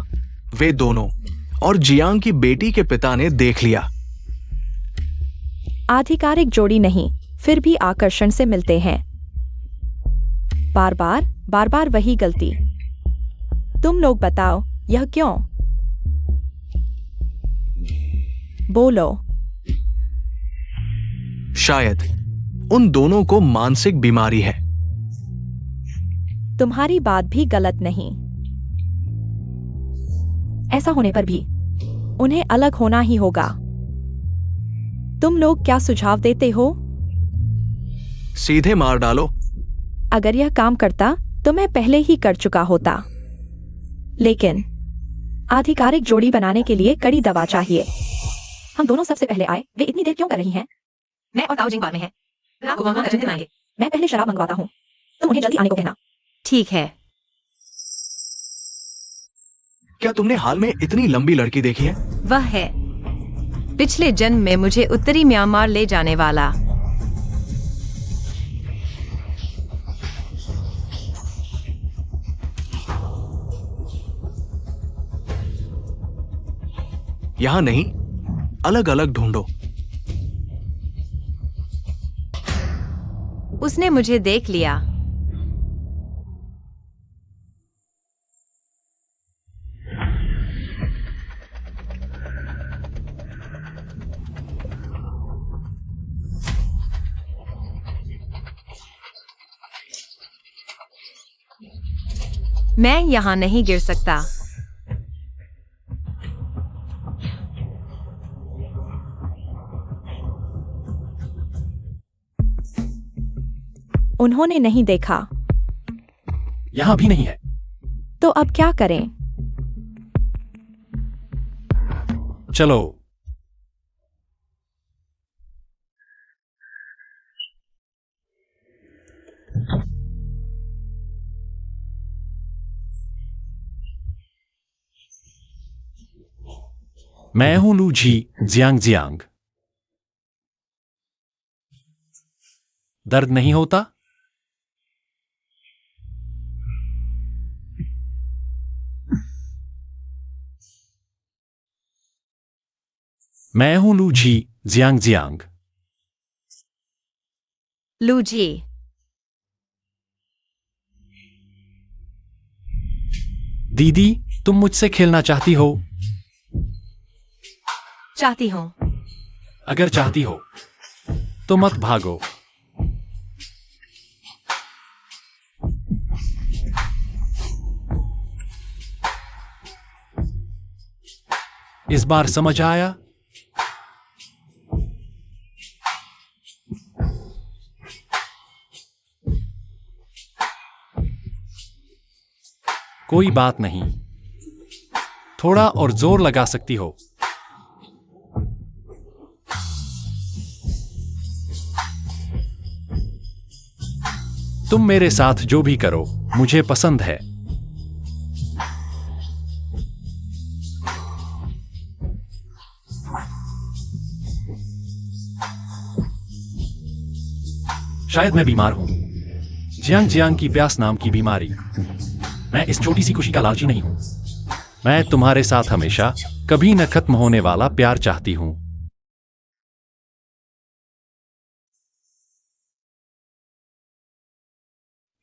वे दोनों और जियांग की बेटी के पिता ने देख लिया। आधिकारिक जोड़ी नहीं, फिर भी आकर्षण से मिलते हैं। बार बार वही गलती। तुम लोग बताओ, यह क्यों? बोलो। शायद उन दोनों को मानसिक बीमारी है। तुम्हारी बात भी गलत नहीं। ऐसा होने पर भी उन्हें अलग होना ही होगा। तुम लोग क्या सुझाव देते हो? सीधे मार डालो। अगर यह काम करता तो मैं पहले ही कर चुका होता। लेकिन आधिकारिक जोड़ी बनाने के लिए कड़ी दवा चाहिए। हम दोनों सबसे पहले आए, वे इतनी देर क्यों कर रही हैं? मैं और ताओजिंग बाद में हैं। रात को वहां का जन्मदिन आएंगे। मैं पहले शराब मंगवाता हूँ, तुम उन्हें जल्दी आने को कहना। ठीक है। क्या तुमने हाल में इतनी लंबी लड़की देखी है? वह है पिछले जन्म में मुझे उत्तरी म्यांमार ले जाने वाला। यहां नहीं, अलग अलग ढूंढो। उसने मुझे देख लिया। मैं यहां नहीं गिर सकता। उन्होंने नहीं देखा। यहां भी नहीं है। तो अब क्या करें? चलो। मैं हूं लू जी जियांग जियांग। दर्द नहीं होता? मैं हूं लू जी जियांग जियांग। लूजी, दीदी, तुम मुझसे खेलना चाहती हो? चाहती हूँ। अगर चाहती हो तो मत भागो। इस बार समझ आया? कोई बात नहीं, थोड़ा और जोर लगा सकती हो। तुम मेरे साथ जो भी करो मुझे पसंद है। शायद मैं बीमार हूं, जियांग जियांग की प्यास नाम की बीमारी। मैं इस छोटी सी खुशी का लालची नहीं हूं। मैं तुम्हारे साथ हमेशा कभी न खत्म होने वाला प्यार चाहती हूं।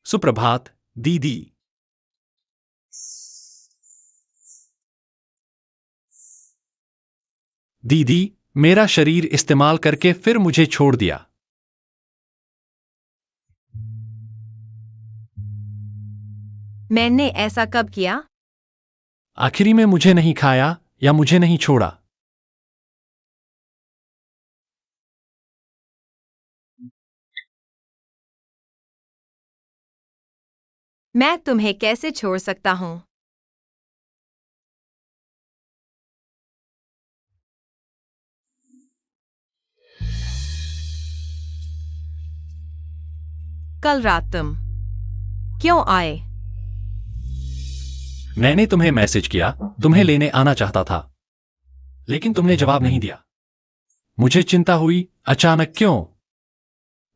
सुप्रभात दीदी। दीदी, मेरा शरीर इस्तेमाल करके फिर मुझे छोड़ दिया। मैंने ऐसा कब किया? आखिरी में मुझे नहीं खाया या मुझे नहीं छोड़ा। मैं तुम्हें कैसे छोड़ सकता हूं? कल रात तुम क्यों आए? मैंने तुम्हें मैसेज किया, तुम्हें लेने आना चाहता था, लेकिन तुमने जवाब नहीं दिया। मुझे चिंता हुई, अचानक क्यों?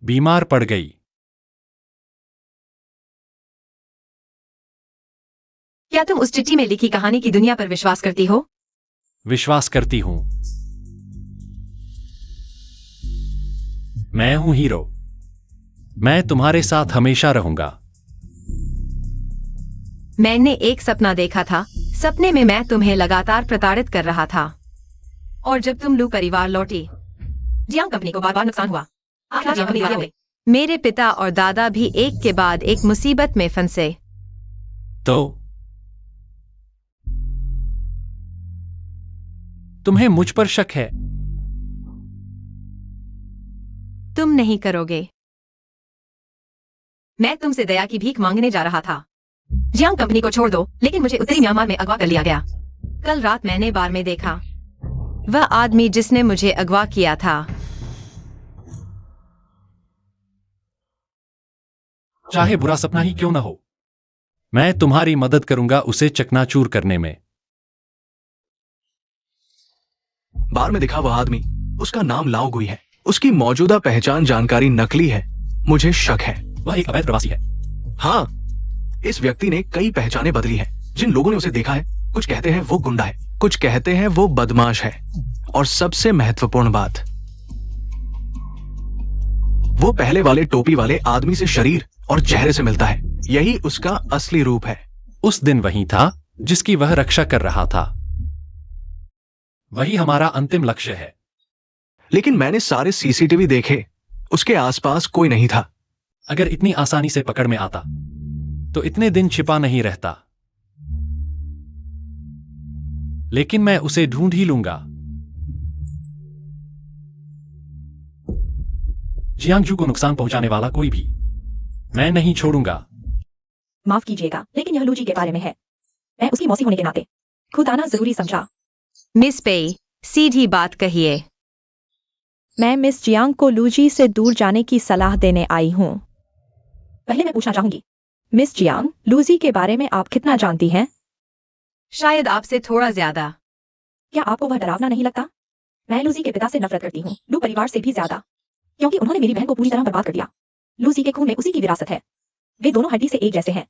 बीमार पड़ गई। क्या तुम उस चिट्ठी में लिखी कहानी की दुनिया पर विश्वास करती हो? विश्वास करती हूं। मैं हूं हीरो। मैं तुम्हारे साथ हमेशा रहूंगा। मैंने एक सपना देखा था। सपने में मैं तुम्हें लगातार प्रताड़ित कर रहा था, और जब तुम लू परिवार लौटी, जियांग कंपनी को बार बार नुकसान हुआ। आखिर जियांग कंपनी वाले हुए। मेरे पिता और दादा भी एक के बाद एक मुसीबत में फंसे। तो तुम्हें मुझ पर शक है? तुम नहीं करोगे। मैं तुमसे दया की भीख मांगने जा रहा था। जियांग कंपनी को छोड़ दो, लेकिन मुझे उत्तरी म्यांमार में अगवा कर लिया गया। कल रात मैंने बार में देखा। वह आदमी जिसने मुझे अगवा किया था। चाहे बुरा सपना ही क्यों ना हो, मैं तुम्हारी मदद करूंगा उसे चकनाचूर करने में। बार में दिखा वह आदमी, उसका नाम लाओ गुई है। उसकी मौजूदा पहचान जानकारी नकली है। मुझे शक है वह एक अवैध प्रवासी है। हाँ, इस व्यक्ति ने कई पहचानें बदली हैं। जिन लोगों ने उसे देखा है, कुछ कहते हैं वो गुंडा है, कुछ कहते हैं वो बदमाश है, और सबसे महत्वपूर्ण बात, वो पहले वाले टोपी वाले आदमी से शरीर और चेहरे से मिलता है। यही उसका असली रूप है। उस दिन वही था जिसकी वह रक्षा कर रहा था। वही हमारा अंतिम लक्ष्य है। लेकिन मैंने सारे सीसीटीवी देखे, उसके आसपास कोई नहीं था। अगर इतनी आसानी से पकड़ में आता तो इतने दिन छिपा नहीं रहता। लेकिन मैं उसे ढूंढ ही लूंगा। जियांगजू को नुकसान पहुंचाने वाला कोई भी मैं नहीं छोड़ूंगा। माफ कीजिएगा, लेकिन यह लूजी के बारे में है। मैं उसकी मौसी होने के नाते खुद आना जरूरी समझा। मिस पेई, सीधी बात कहिए। मैं मिस जियांग को लूजी से दूर जाने की सलाह देने आई हूँ। पहले मैं पूछना चाहूंगी, मिस जियांग, लूजी के बारे में आप कितना जानती हैं? शायद आपसे थोड़ा ज्यादा। क्या आपको वह डरावना नहीं लगता? मैं लूजी के पिता से नफरत करती हूँ, लू परिवार से भी ज्यादा, क्योंकि उन्होंने मेरी बहन को पूरी तरह बर्बाद कर दिया। लूजी के खून में उसी की विरासत है। वे दोनों हड्डी से एक जैसे हैं।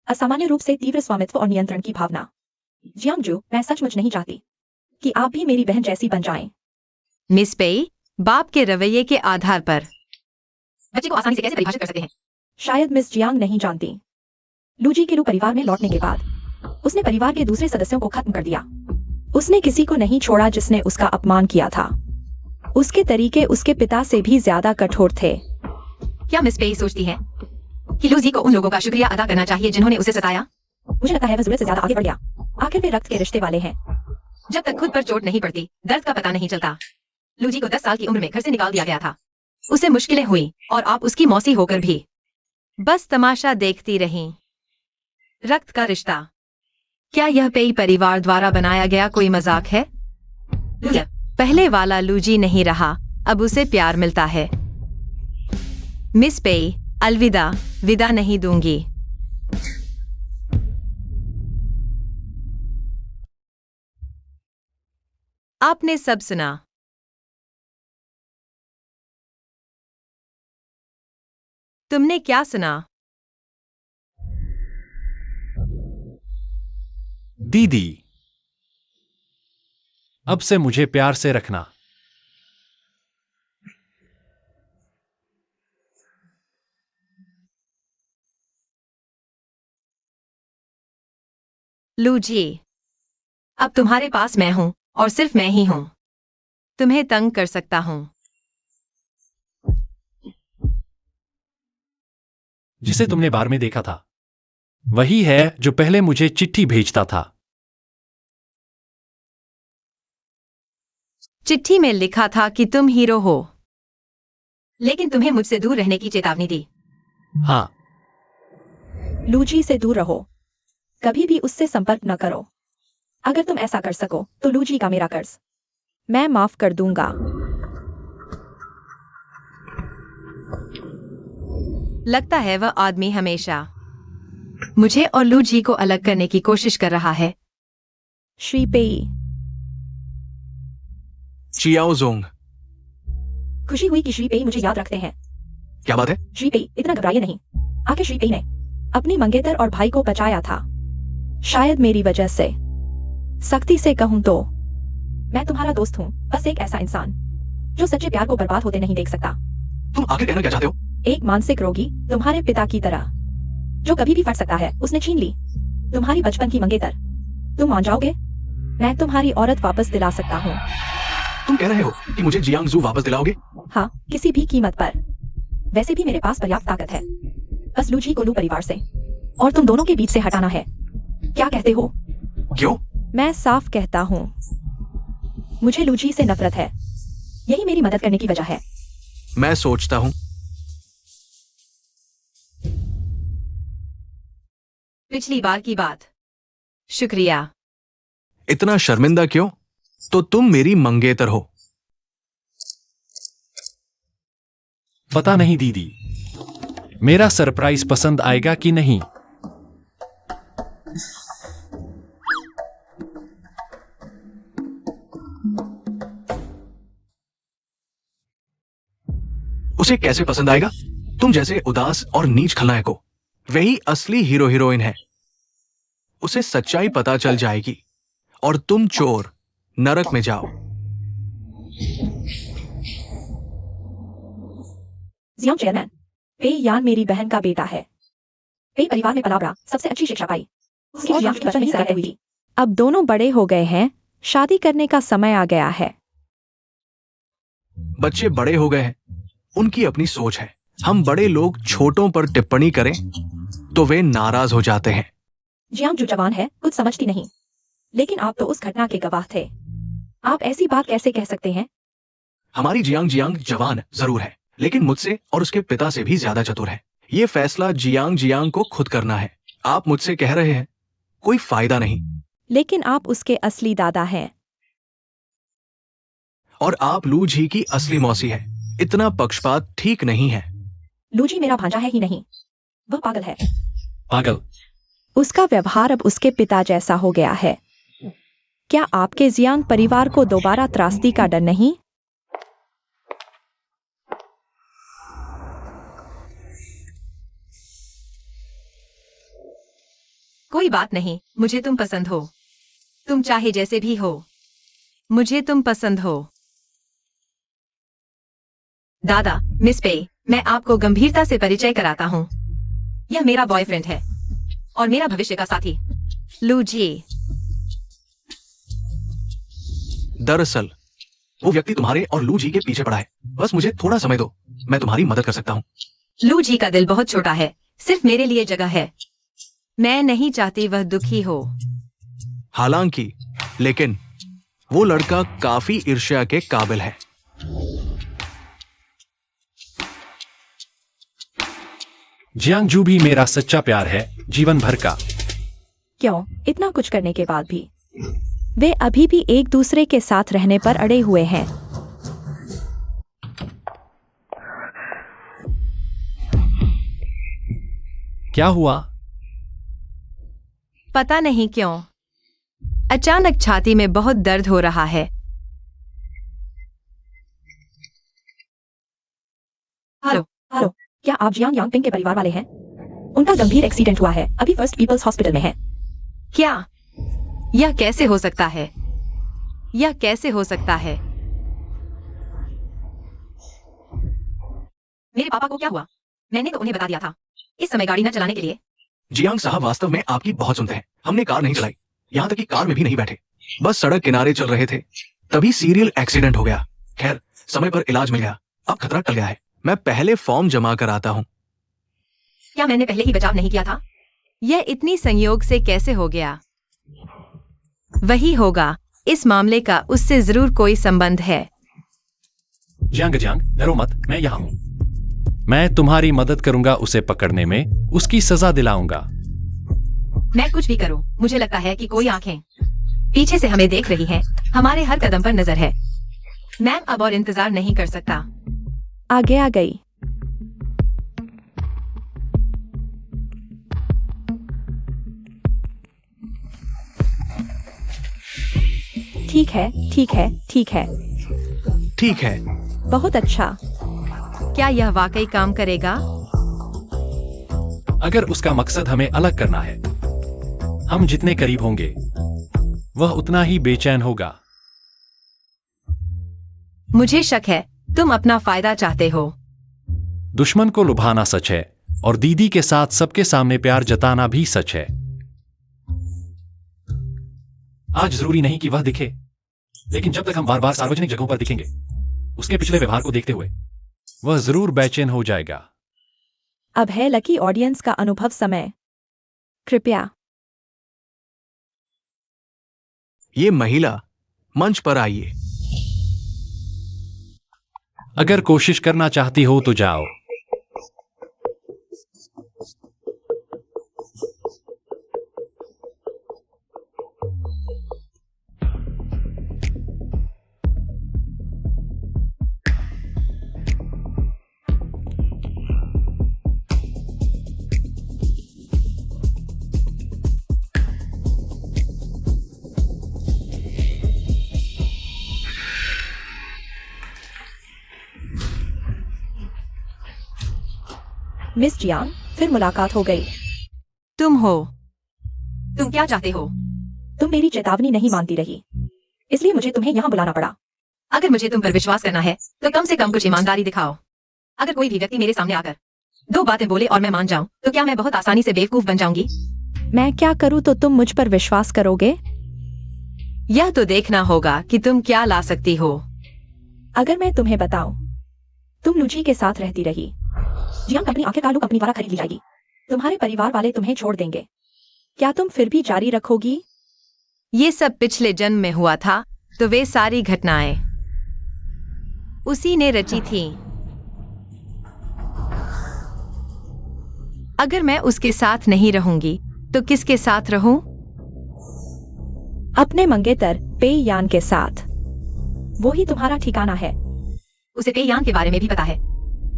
असामान्य रूप से तीव्र स्वामित्व और नियंत्रण की भावना। जियांगजू, मैं सचमुच नहीं चाहती कि आप भी मेरी बहन जैसी बन जाएं। मिस पेई, बाप के रवैये के आधार पर बच्चे को आसानी से कैसे परिभाषित कर सकते हैं? शायद मिस जियांग नहीं जानती। लूजी के लू परिवार में लौटने के बाद उसने परिवार के दूसरे सदस्यों को खत्म कर दिया। उसने किसी को नहीं छोड़ा जिसने उसका अपमान किया था। उसके तरीके उसके पिता से भी ज्यादा कठोर थे। क्या मिस पेई सोचती है कि लूजी को उन लोगों का शुक्रिया अदा करना चाहिए जिन्होंने उसे सताया? मुझे लगता है वह जरूरत से ज्यादा आगे बढ़ गया। आखिर वे रक्त के रिश्ते वाले हैं। जब तक खुद पर चोट नहीं पड़ती दर्द का पता नहीं चलता। लूजी को 10 साल की उम्र में घर से निकाल दिया गया था। उसे मुश्किलें हुई और आप उसकी मौसी होकर भी बस तमाशा देखती रहीं। रक्त का रिश्ता, क्या यह पेई परिवार द्वारा बनाया गया कोई मजाक है? लूजी, पहले वाला लूजी नहीं रहा, अब उसे प्यार मिलता है। मिस पेई, अलविदा, विदा नहीं दूंगी। आपने सब सुना। तुमने क्या सुना? दीदी, अब से मुझे प्यार से रखना। लूजी, अब तुम्हारे पास मैं हूं और सिर्फ मैं ही हूं। तुम्हें तंग कर सकता हूं। जिसे तुमने बार में देखा था वही है जो पहले मुझे चिट्ठी भेजता था। चिट्ठी में लिखा था कि तुम हीरो हो। लेकिन तुम्हें मुझसे दूर रहने की चेतावनी दी। हाँ, लूजी से दूर रहो, कभी भी उससे संपर्क न करो। अगर तुम ऐसा कर सको तो लूजी का मेरा कर्ज मैं माफ कर दूंगा। लगता है वह आदमी हमेशा मुझे और लूजी को अलग करने की कोशिश कर रहा है। श्री पेई, चियाओ जोंग, खुशी हुई कि श्री पेई मुझे याद रखते हैं। क्या बात है? श्री पेई, इतना घबराइए नहीं। आखिर श्री पेई ने अपनी मंगेतर और भाई को बचाया था, शायद मेरी वजह से। सख्ती से कहूं तो मैं तुम्हारा दोस्त हूं, बस एक ऐसा इंसान जो सच्चे प्यार को बर्बाद होते नहीं देख सकता। तुम आखिर कहना क्या चाहते हो? एक मानसिक रोगी तुम्हारे पिता की तरह जो कभी भी फट सकता है, उसने छीन ली तुम्हारी बचपन की मंगेतर। तुम मान जाओगे? मैं तुम्हारी औरत वापस दिला सकता हूँ। तुम कह रहे हो कि मुझे जियांग जू वापस दिलाओगे? हाँ, किसी भी कीमत पर। वैसे भी मेरे पास पर्याप्त ताकत है, बस लूजी को लू परिवार से और तुम दोनों के बीच से हटाना है। क्या कहते हो? क्यों? मैं साफ कहता हूँ, मुझे लूजी से नफरत है। यही मेरी मदद करने की वजह है। मैं सोचता हूँ पिछली बार की बात। शुक्रिया। इतना शर्मिंदा क्यों? तो तुम मेरी मंगेतर हो। पता नहीं दीदी, मेरा सरप्राइज पसंद आएगा कि नहीं। उसे कैसे पसंद आएगा? तुम जैसे उदास और नीच खलनायक को। वही असली हीरो हीरोइन है। उसे सच्चाई पता चल जाएगी और तुम चोर नरक में जाओ। जियांग चेयरमैन, पेई यान मेरी बहन का बेटा है। पेई परिवार में पला बड़ा, सबसे अच्छी शिक्षा पाई। उसकी जियांग की बचपन में सगाई हुई थी। अब दोनों बड़े हो गए हैं, शादी करने का समय आ गया है। बच्चे बड़े हो गए हैं, उनकी अपनी सोच है। हम बड़े लोग छोटों पर टिप्पणी करें तो वे नाराज हो जाते हैं। जियांग जो जवान है, कुछ समझती नहीं। लेकिन आप तो उस घटना के गवाह थे। आप ऐसी बात कैसे कह सकते हैं? हमारी जियांग जवान जरूर है, लेकिन मुझसे और उसके पिता से भी ज्यादा चतुर है। ये फैसला जियांग को खुद करना है। आप मुझसे कह रहे हैं कोई फायदा नहीं। लेकिन आप उसके असली दादा हैं। और आप लू जी की असली मौसी है। इतना पक्षपात ठीक नहीं है। लूजी मेरा भांजा है ही नहीं, वह पागल है। पागल? उसका व्यवहार अब उसके पिता जैसा हो गया है। क्या आपके जियांग परिवार को दोबारा त्रासदी का डर नहीं? कोई बात नहीं, मुझे तुम पसंद हो। तुम चाहे जैसे भी हो, मुझे तुम पसंद हो। दादा, मिस पेई, मैं आपको गंभीरता से परिचय कराता हूँ। यह मेरा बॉयफ्रेंड है और मेरा भविष्य का साथी। लूजी, दरअसल वो व्यक्ति तुम्हारे और लू जी के पीछे पड़ा है। बस मुझे थोड़ा समय दो, मैं तुम्हारी मदद कर सकता हूँ। लू जी का दिल बहुत छोटा है, सिर्फ मेरे लिए जगह है। मैं नहीं चाहती वह दुखी हो। हालांकि, लेकिन वो लड़का काफी ईर्ष्या के काबिल है। जियांगजू भी मेरा सच्चा प्यार है, जीवन भर का। क्यों इतना कुछ करने के बाद भी वे अभी भी एक दूसरे के साथ रहने पर अड़े हुए हैं। क्या हुआ? पता नहीं क्यों अचानक छाती में बहुत दर्द हो रहा है। हेलो हेलो, क्या आप जियांग यांगपिंग के परिवार वाले हैं? उनका गंभीर एक्सीडेंट हुआ है, अभी फर्स्ट पीपल्स हॉस्पिटल में है। क्या यह कैसे हो सकता है? यह कैसे हो सकता है? मेरे पापा को क्या हुआ? मैंने तो उन्हें बता दिया था इस समय गाड़ी न चलाने के लिए। जियांग साहब वास्तव में आपकी बहुत सुनते हैं। हमने कार नहीं चलाई, यहाँ तक कि कार में भी नहीं बैठे, बस सड़क किनारे चल रहे थे, तभी सीरियल एक्सीडेंट हो गया। खैर समय पर इलाज मिल गया, अब खतरा टल गया है। मैं पहले फॉर्म जमा कर आता हूँ। क्या मैंने पहले ही बचाव नहीं किया था? यह इतनी संयोग से कैसे हो गया? वही होगा, इस मामले का उससे जरूर कोई संबंध है। जियांग डरो मत, मैं यहाँ हूँ। मैं तुम्हारी मदद करूंगा उसे पकड़ने में, उसकी सजा दिलाऊंगा। मैं कुछ भी करूं, मुझे लगता है कि कोई आंखें पीछे से हमें देख रही हैं, हमारे हर कदम पर नजर है। मैम अब और इंतजार नहीं कर सकता। आगे आ गई। ठीक है ठीक है ठीक है ठीक है, बहुत अच्छा। क्या यह वाकई काम करेगा? अगर उसका मकसद हमें अलग करना है, हम जितने करीब होंगे वह उतना ही बेचैन होगा। मुझे शक है तुम अपना फायदा चाहते हो। दुश्मन को लुभाना सच है और दीदी के साथ सबके सामने प्यार जताना भी सच है। आज जरूरी नहीं कि वह दिखे, लेकिन जब तक हम बार बार सार्वजनिक जगहों पर दिखेंगे, उसके पिछले व्यवहार को देखते हुए वह जरूर बेचैन हो जाएगा। अब है लकी ऑडियंस का अनुभव समय। कृपया ये महिला मंच पर आइए। अगर कोशिश करना चाहती हो तो जाओ। मिस जियांग, फिर मुलाकात हो गई। तुम हो? तुम क्या चाहते हो? तुम मेरी चेतावनी नहीं मानती रही, इसलिए मुझे तुम्हें यहाँ बुलाना पड़ा। अगर मुझे तुम पर विश्वास करना है तो कम से कम कुछ ईमानदारी दिखाओ। अगर कोई भी व्यक्ति मेरे सामने आकर दो बातें बोले और मैं मान जाऊं तो क्या मैं बहुत आसानी से बेवकूफ बन जाऊंगी? मैं क्या करूँ तो तुम मुझ पर विश्वास करोगे? यह तो देखना होगा कि तुम क्या ला सकती हो। अगर मैं तुम्हें बताऊं, तुम लुची के साथ रहती रही। जियांग कंपनी आखिरकार लू कंपनी द्वारा खरीद ली जाएगी। तुम्हारे परिवार वाले तुम्हें छोड़ देंगे। क्या तुम फिर भी जारी रखोगी? ये सब पिछले जन्म में हुआ था, तो वे सारी घटनाएं उसी ने रची थीं। अगर मैं उसके साथ नहीं रहूंगी तो किसके साथ रहूं? अपने मंगेतर पेई यान के साथ। वो ही तुम्हारा ठिकाना है। उसे पेयान के बारे में भी पता है,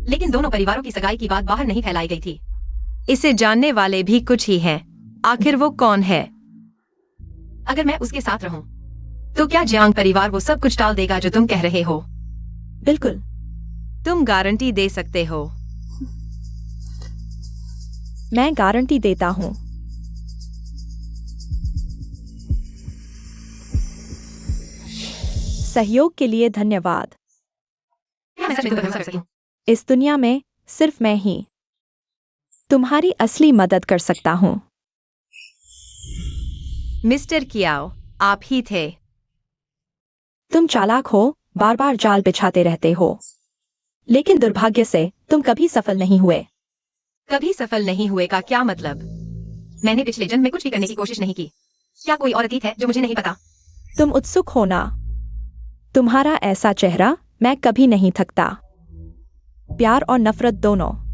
लेकिन दोनों परिवारों की सगाई की बात बाहर नहीं फैलाई गई थी। इसे जानने वाले भी कुछ ही हैं। आखिर वो कौन है? अगर मैं उसके साथ रहूं तो क्या जियांग परिवार वो सब कुछ टाल देगा जो तुम कह रहे हो? बिल्कुल। तुम गारंटी दे सकते हो? मैं गारंटी देता हूँ। सहयोग के लिए धन्यवाद। क्या मैं सच में तुम पर भरोसा कर सकती हूँ? इस दुनिया में सिर्फ मैं ही तुम्हारी असली मदद कर सकता हूँ। मिस्टर कियाओ, आप ही थे। तुम चालाक हो, बार बार जाल बिछाते रहते हो, लेकिन दुर्भाग्य से तुम कभी सफल नहीं हुए। कभी सफल नहीं हुए का क्या मतलब? मैंने पिछले जन्म में कुछ भी करने की कोशिश नहीं की। क्या कोई और अतीत है जो मुझे नहीं पता? तुम उत्सुक हो ना? तुम्हारा ऐसा चेहरा, मैं कभी नहीं थकता। प्यार और नफरत दोनों।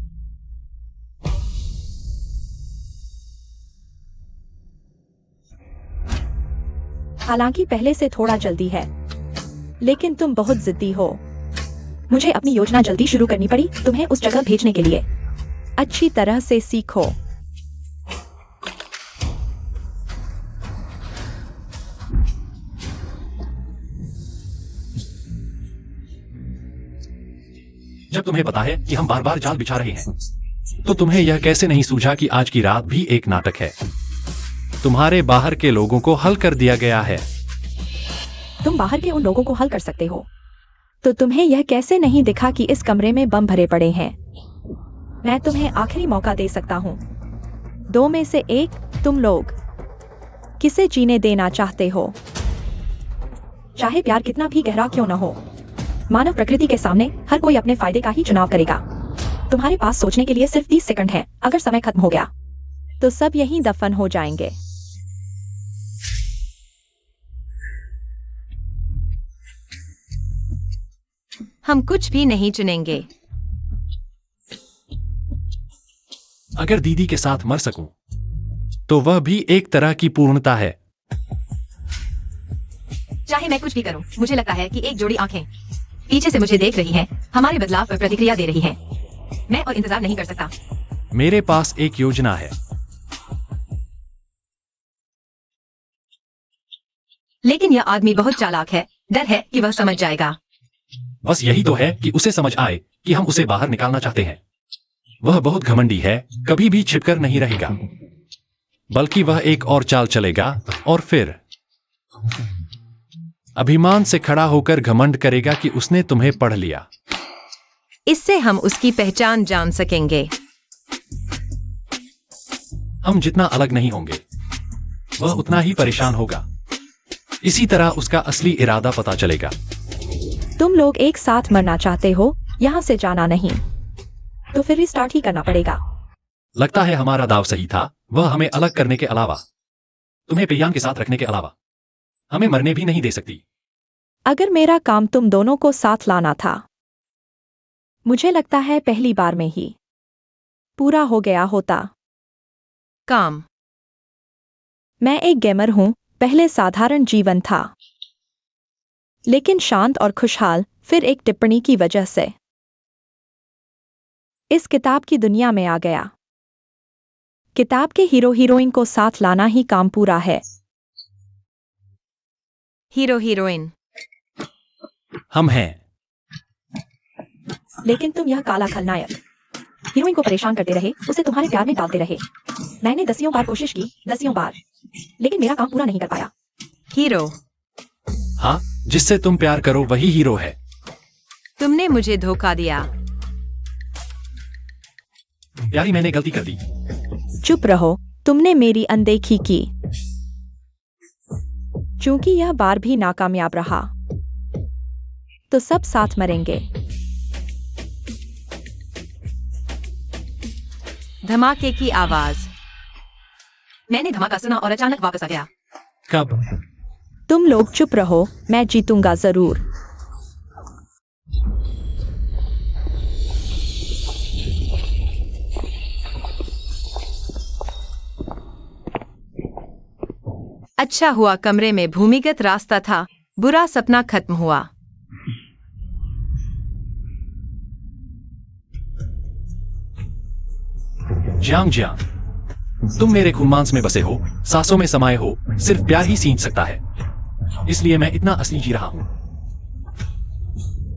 हालांकि पहले से थोड़ा जल्दी है, लेकिन तुम बहुत जिद्दी हो। मुझे अपनी योजना जल्दी शुरू करनी पड़ी तुम्हें उस जगह भेजने के लिए। अच्छी तरह से सीखो। जब तुम्हें पता है कि हम बार बार जाल बिछा रहे हैं, तो तुम्हें यह कैसे नहीं सूझा कि आज की रात भी एक नाटक है? तुम्हारे बाहर के लोगों को हल कर दिया गया है। तुम बाहर के उन लोगों को हल कर सकते हो, तो तुम्हें यह कैसे नहीं दिखा कि इस कमरे में बम भरे पड़े हैं? मैं तुम्हें आखिरी मौका दे सकता हूं। दो में से एक, तुम लोग किसे जीने देना चाहते हो? चाहे प्यार कितना भी गहरा क्यों न हो, मानव प्रकृति के सामने हर कोई अपने फायदे का ही चुनाव करेगा। तुम्हारे पास सोचने के लिए सिर्फ 30 सेकंड है। अगर समय खत्म हो गया तो सब यहीं दफन हो जाएंगे। हम कुछ भी नहीं चुनेंगे। अगर दीदी के साथ मर सकूं, तो वह भी एक तरह की पूर्णता है। चाहे मैं कुछ भी करूं, मुझे लगता है कि एक जोड़ी आंखें पीछे से मुझे देख रही हैं, हमारे बदलाव पर प्रतिक्रिया दे रही हैं। मैं और इंतजार नहीं कर सकता। मेरे पास एक योजना है। लेकिन यह आदमी बहुत चालाक है। डर है कि वह समझ जाएगा। बस यही तो है कि उसे समझ आए कि हम उसे बाहर निकालना चाहते हैं। वह बहुत घमंडी है, कभी भी छिपकर नहीं रहेगा, बल्कि वह एक और चाल चलेगा और फिर अभिमान से खड़ा होकर घमंड करेगा कि उसने तुम्हें पढ़ लिया। इससे हम उसकी पहचान जान सकेंगे। हम जितना अलग नहीं होंगे, वह उतना ही परेशान होगा। इसी तरह उसका असली इरादा पता चलेगा। तुम लोग एक साथ मरना चाहते हो, यहाँ से जाना नहीं, तो फिर रिस्टार्ट ही करना पड़ेगा। लगता है हमारा दाव सही था। वह हमें अलग करने के अलावा, तुम्हें पेयान के साथ रखने के अलावा, हमें मरने भी नहीं दे सकती। अगर मेरा काम तुम दोनों को साथ लाना था, मुझे लगता है पहली बार में ही पूरा हो गया होता। काम। मैं एक गेमर हूं, पहले साधारण जीवन था, लेकिन शांत और खुशहाल, फिर एक टिप्पणी की वजह से इस किताब की दुनिया में आ गया। किताब के हीरो हीरोइन को साथ लाना ही काम पूरा है। हीरो हीरोइन हम हैं। लेकिन तुम यह काला खलनायक हीरोइन को परेशान करते रहे, उसे तुम्हारे प्यार में डालते रहे। मैंने दसियों बार कोशिश की, दसियों बार, लेकिन मेरा काम पूरा नहीं कर पाया। हीरो। हाँ, जिससे तुम प्यार करो वही हीरो है। तुमने मुझे धोखा दिया। प्यारी, मैंने गलती कर दी। चुप रहो, तुमने मेरी अनदेखी की। चूंकि यह बार भी नाकामयाब रहा, तो सब साथ मरेंगे। धमाके की आवाज। मैंने धमाका सुना और अचानक वापस आ गया। कब? तुम लोग चुप रहो, मैं जीतूंगा जरूर। अच्छा हुआ कमरे में भूमिगत रास्ता था। बुरा सपना खत्म हुआ। जियांग जियांग, तुम मेरे खून-मांस में बसे हो, सांसों में समाये हो। सिर्फ प्यार ही सींच सकता है। इसलिए मैं इतना असली जी रहा हूं।